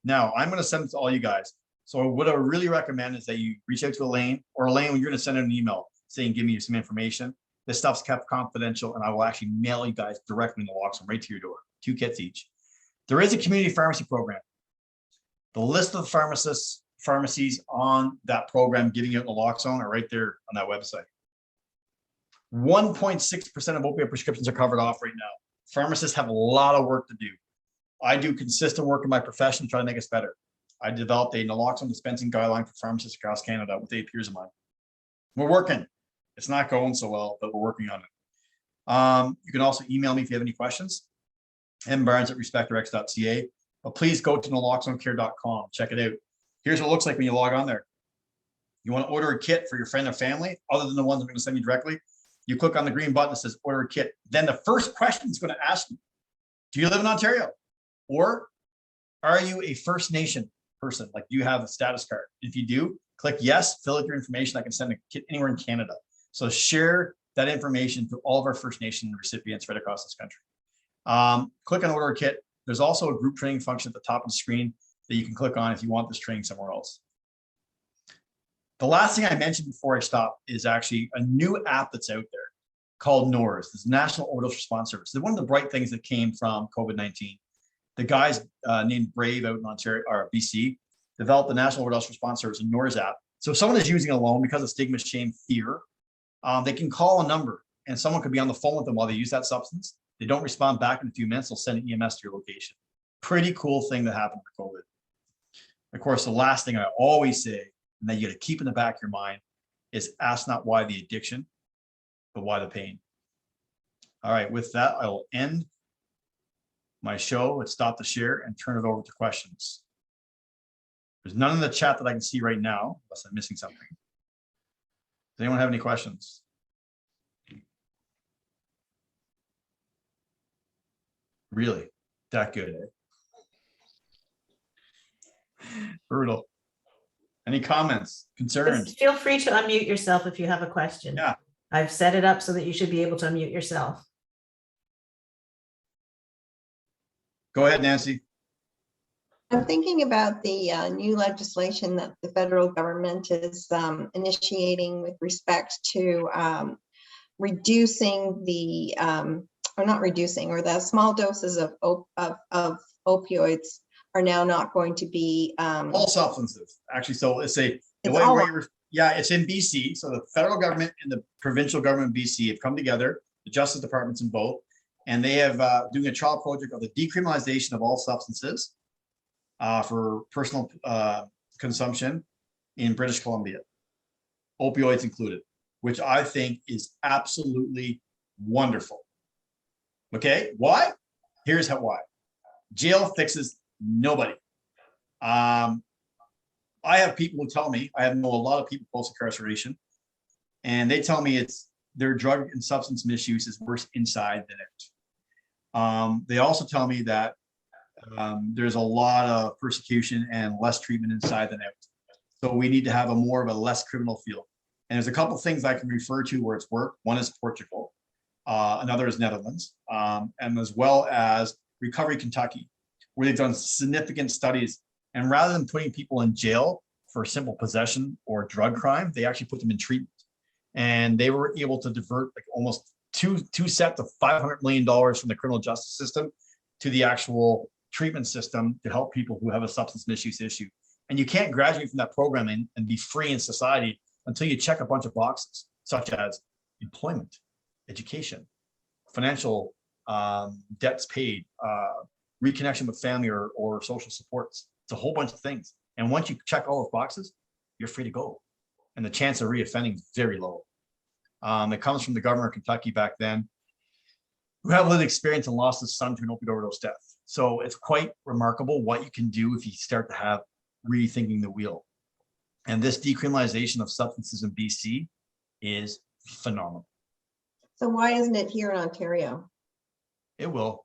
Now I'm going to send it to all you guys. So what I would really recommend is that you reach out to Elaine, or Elaine, when you're going to send out an email saying, give me some information. This stuff's kept confidential, and I will actually mail you guys directly naloxone right to your door, 2 kits each. There is a community pharmacy program. The list of pharmacies on that program giving out naloxone are right there on that website. 1.6% of opioid prescriptions are covered off right now. Pharmacists have a lot of work to do. I do consistent work in my profession to try to make us better. I developed a naloxone dispensing guideline for pharmacists across Canada with 8 peers of mine. We're working. It's not going so well, but we're working on it. You can also email me if you have any questions. mbarnes@respectrx.ca. But please go to naloxonecare.com. Check it out. Here's what it looks like when you log on there. You want to order a kit for your friend or family, other than the ones I'm going to send you directly. You click on the green button that says order a kit. Then the first question is going to ask you, do you live in Ontario? Or are you a First Nation person? Like, do you have a status card? If you do, click yes, fill out your information. I can send a kit anywhere in Canada. So share that information to all of our First Nation recipients right across this country. Click on order a kit. There's also a group training function at the top of the screen that you can click on if you want this training somewhere else. The last thing I mentioned before I stop is actually a new app that's out there called NORS, this National Overdose Response Service. It's one of the bright things that came from COVID-19. The guys named Brave out in Ontario or BC developed the National Overdose Response Service, a NORS app. So if someone is using it alone because of stigma, shame, fear, they can call a number and someone could be on the phone with them while they use that substance. They don't respond back in a few minutes, they'll send an EMS to your location. Pretty cool thing that happened with COVID. Of course, the last thing I always say, and that you got to keep in the back of your mind, is ask not why the addiction, but why the pain. All right, with that, I will end my show. Let's stop the share and turn it over to questions. There's none in the chat that I can see right now, unless I'm missing something. Does anyone have any questions? Really? That good, eh? Brutal. Any comments, concerns? Just feel free to unmute yourself if you have a question. Yeah. I've set it up so that you should be able to unmute yourself. Go ahead, Nancy. I'm thinking about the new legislation that the federal government is initiating with respect to reducing the, or not reducing, or the small doses of opioids are now not going to be All substances, actually. So it's a, it's in BC. So the federal government and the provincial government of BC have come together, the justice departments in both, and they have doing a trial project of the decriminalization of all substances. for personal consumption in British Columbia, opioids included, which I think is absolutely wonderful. Okay, why? Here's how why. Jail fixes nobody. I have people who tell me, I know a lot of people post incarceration, and they tell me it's their drug and substance misuse is worse inside than out. They also tell me that there's a lot of persecution and less treatment inside than out. So we need to have a more of a less criminal feel. And there's a couple of things I can refer to where it's worked. One is Portugal, another is Netherlands, and as well as Recovery Kentucky, where they've done significant studies. And rather than putting people in jail for simple possession or drug crime, they actually put them in treatment. And they were able to divert like almost two sets of $500 million from the criminal justice system to the actual treatment system to help people who have a substance misuse issue. And you can't graduate from that program and be free in society until you check a bunch of boxes, such as employment, education, financial debts paid, reconnection with family or social supports. It's a whole bunch of things. And once you check all those boxes, you're free to go. And the chance of reoffending is very low. It comes from the governor of Kentucky back then, who had lived experience and lost his son to an opioid overdose death. So it's quite remarkable what you can do if you start to have rethinking the wheel. And this decriminalization of substances in BC is phenomenal. So why isn't it here in Ontario? It will.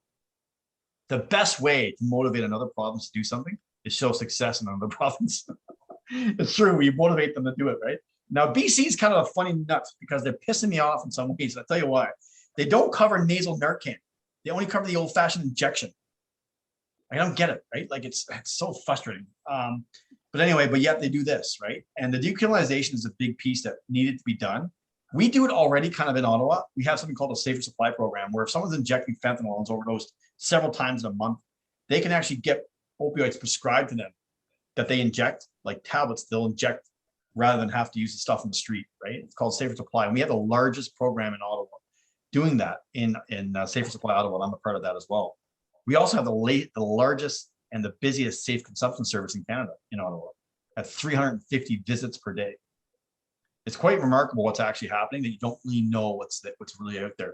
The best way to motivate another province to do something is show success in another province. It's true, we motivate them to do it, right? Now, BC is kind of a funny nut because they're pissing me off in some ways. I'll tell you why. They don't cover nasal Narcan. They only cover the old-fashioned injection. I don't get it, right? Like it's so frustrating. But anyway, but yet they do this, right? And the decriminalization is a big piece that needed to be done. We do it already kind of in Ottawa. We have something called a safer supply program where if someone's injecting fentanyl and is overdosed several times in a month, they can actually get opioids prescribed to them that they inject, like tablets they'll inject rather than have to use the stuff in the street, right? It's called safer supply. And we have the largest program in Ottawa doing that in safer supply Ottawa. And I'm a part of that as well. We also have the largest and the busiest safe consumption service in Canada in Ottawa at 350 visits per day. It's quite remarkable what's actually happening that you don't really know what's really out there.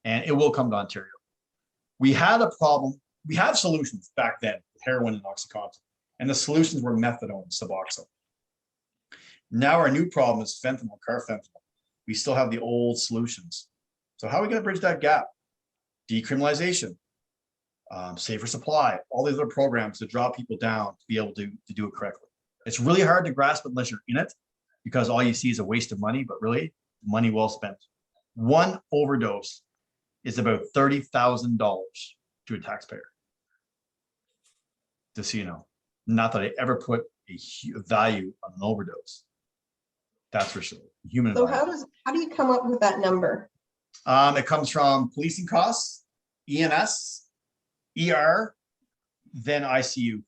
And it will come to Ontario. We had a problem. We had solutions back then with heroin and OxyContin, and the solutions were methadone and Suboxone. Now our new problem is fentanyl, carfentanil. We still have the old solutions. So how are we going to bridge that gap? Decriminalization, safer supply, all these other programs to draw people down to be able to do it correctly. It's really hard to grasp unless you're in it, because all you see is a waste of money, but really money well spent. One overdose is about $30,000 to a taxpayer. Just so you know, not that I ever put a value on an overdose. That's for sure. Human So value. how do you come up with that number? It comes from policing costs, EMS, ER, then ICU.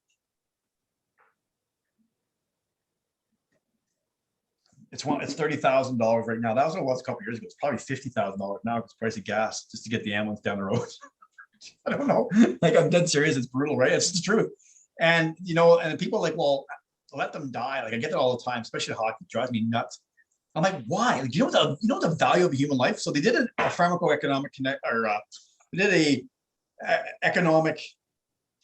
It's $30,000 right now. That was what it was a couple of years ago. It's probably $50,000 now because the price of gas just to get the ambulance down the road. I don't know. Like, I'm dead serious. It's brutal, right? It's the truth. And you know, and people are like, well, let them die. Like I get that all the time, especially hockey. It drives me nuts. I'm like, why? Like, you know the value of a human life. So they did a pharmacoeconomic they did a economic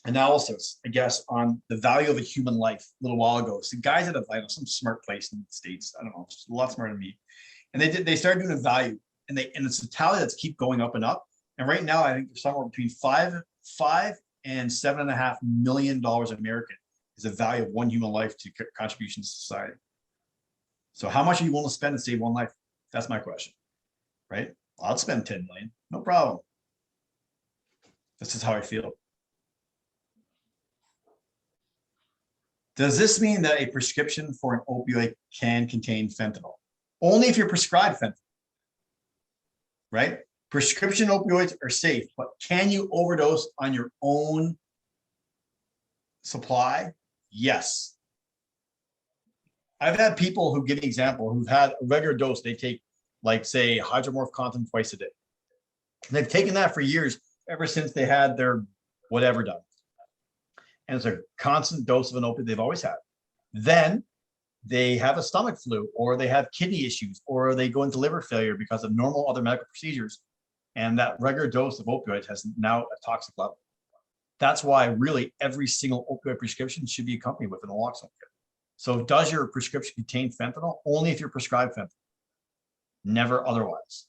analysis, I guess, on the value of a human life a little while ago. So guys at some smart place in the States, I don't know, just a lot smarter than me. And they started doing a value, and it's a tally that's keep going up and up. And right now, I think there's somewhere between $5 and $7.5 million American is the value of one human life to contribution to society. So how much are you willing to spend to save one life? That's my question, right? I'll spend 10 million, no problem. This is how I feel. Does this mean that a prescription for an opioid can contain fentanyl? Only if you're prescribed fentanyl, right? Prescription opioids are safe, but can you overdose on your own supply? Yes. I've had people who give an example who've had a regular dose. They take, like, say, hydromorphcontin twice a day. And they've taken that for years, ever since they had their whatever done. and it's a constant dose of an opiate they've always had. Then they have a stomach flu, or they have kidney issues, or they go into liver failure because of normal other medical procedures. And that regular dose of opioids has now a toxic level. That's why really every single opioid prescription should be accompanied with an naloxone kit. So does your prescription contain fentanyl? Only if you're prescribed fentanyl, never otherwise,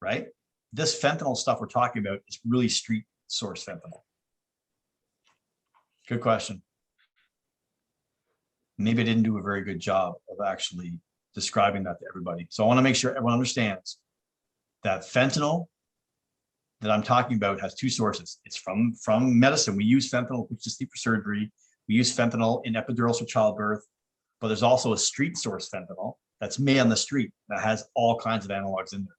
right? This fentanyl stuff we're talking about is really street source fentanyl. Good question. Maybe I didn't do a very good job of actually describing that to everybody. So I want to make sure everyone understands that fentanyl that I'm talking about has two sources. It's from medicine. We use fentanyl, which is for surgery. We use fentanyl in epidurals for childbirth, but there's also a street source fentanyl that's made on the street that has all kinds of analogs in there.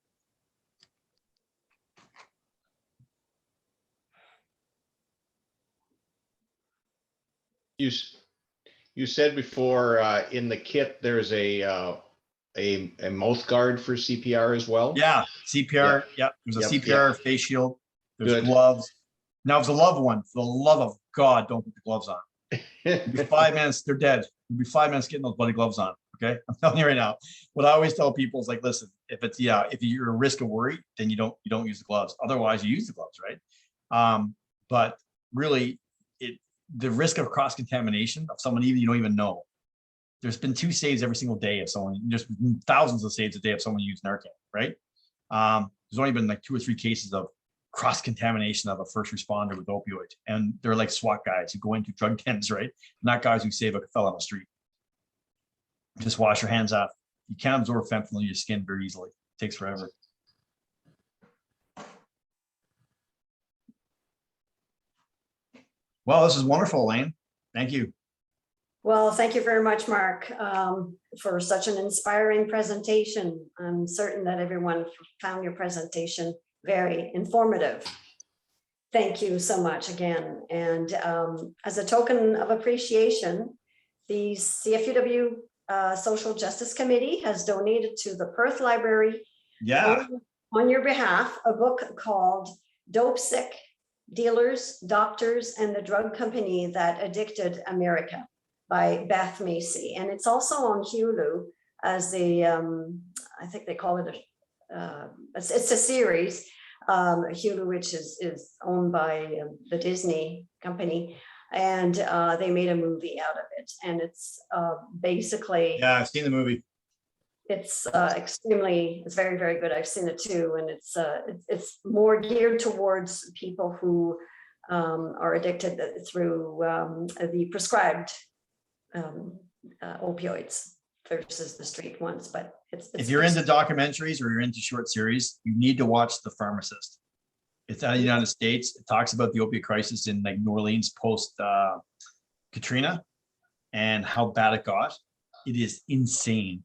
You said before in the kit there's a mouth guard for CPR as well. Yeah, CPR. Yeah, there's a Yep, CPR face shield. There's Good. gloves. Now, if it's a loved one, for the love of God, don't put the gloves on. It'll be 5 minutes, they're dead. It'll be 5 minutes getting those bloody gloves on. Okay, I'm telling you right now. What I always tell people is like, listen, if you're a risk of worry, then you don't use the gloves. Otherwise, you use the gloves, right? But really, the risk of cross contamination of someone even you don't even know. There's been 2 saves every single day of someone. There's been thousands of saves a day of someone used Narcan, right? There's only been like 2 or 3 cases of cross contamination of a first responder with opioid, and they're like SWAT guys who go into drug dens, right? Not guys who save a fellow on the street. Just wash your hands off. You can't absorb fentanyl in your skin very easily. It takes forever. Well, this is wonderful, Elaine. Thank you. Well, thank you very much, Mark, for such an inspiring presentation. I'm certain that everyone found your presentation very informative. Thank you so much again. And as a token of appreciation, the CFUW Social Justice Committee has donated to the Perth Library on your behalf a book called Dope Sick: Dealers, Doctors, and the Drug Company That Addicted America by Beth Macy. And it's also on Hulu as I think they call it it's a series. Hulu, which is owned by the Disney company, and they made a movie out of it. And it's basically, Yeah, I've seen the movie. it's very, very good. I've seen it too. And it's more geared towards people who are addicted through the prescribed opioids versus the street ones. But If you're into documentaries or you're into short series, you need to watch The Pharmacist. It's out of the United States. It talks about the opiate crisis in like New Orleans post Katrina and how bad it got. It is insane.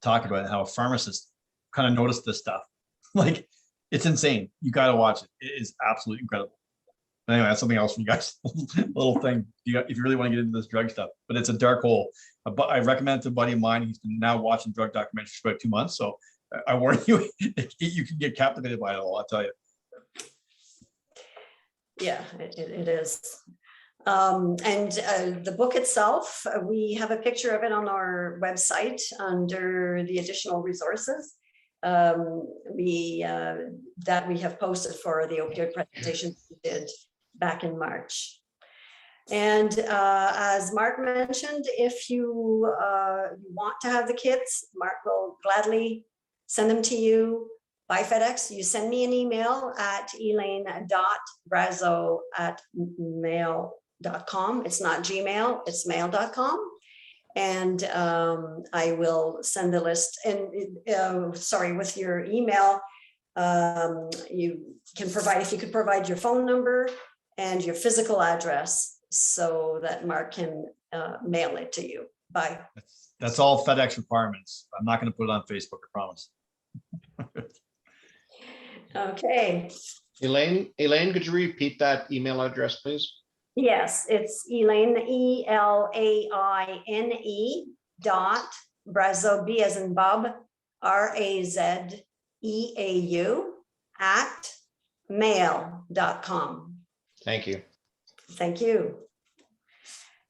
Talk about how a pharmacist kind of noticed this stuff. Like, it's insane. You got to watch it. It is absolutely incredible. But anyway, that's something else for you guys. Little thing. If you really want to get into this drug stuff, but it's a dark hole. But I recommend it to a buddy of mine. He's been now watching drug documentaries for about 2 months. So I warn you, you can get captivated by it all. I'll tell you. Yeah, it is. And the book itself, we have a picture of it on our website under the additional resources that we have posted for the opioid presentation we did back in March. And as Mark mentioned, if you want to have the kits, Mark will gladly send them to you by FedEx. You send me an email at elaine.brazo@mail.com. It's not Gmail, it's mail.com. And I will send the list. And with your email, you can provide, if you could provide your phone number and your physical address so that Mark can mail it to you. Bye. That's all FedEx requirements. I'm not going to put it on Facebook, I promise. Okay. Elaine, could you repeat that email address, please? Yes, it's Elaine, ELAINE Brazo, B as in Bob, RAZEAU @mail.com. Thank you. Thank you.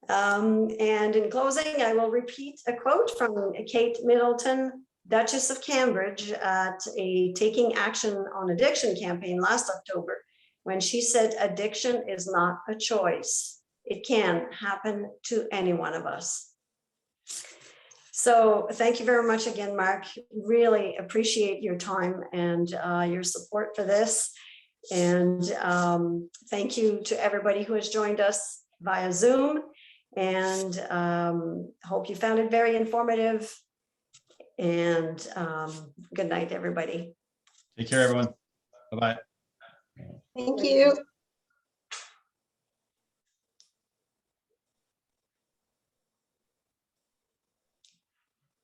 And in closing, I will repeat a quote from Kate Middleton, Duchess of Cambridge, at a Taking Action on Addiction campaign last October, when she said, "Addiction is not a choice. It can happen to any one of us." So thank you very much again, Mark. Really appreciate your time and your support for this. And thank you to everybody who has joined us via Zoom. And hope you found it very informative. And good night, everybody. Take care, everyone. Bye-bye. Thank you.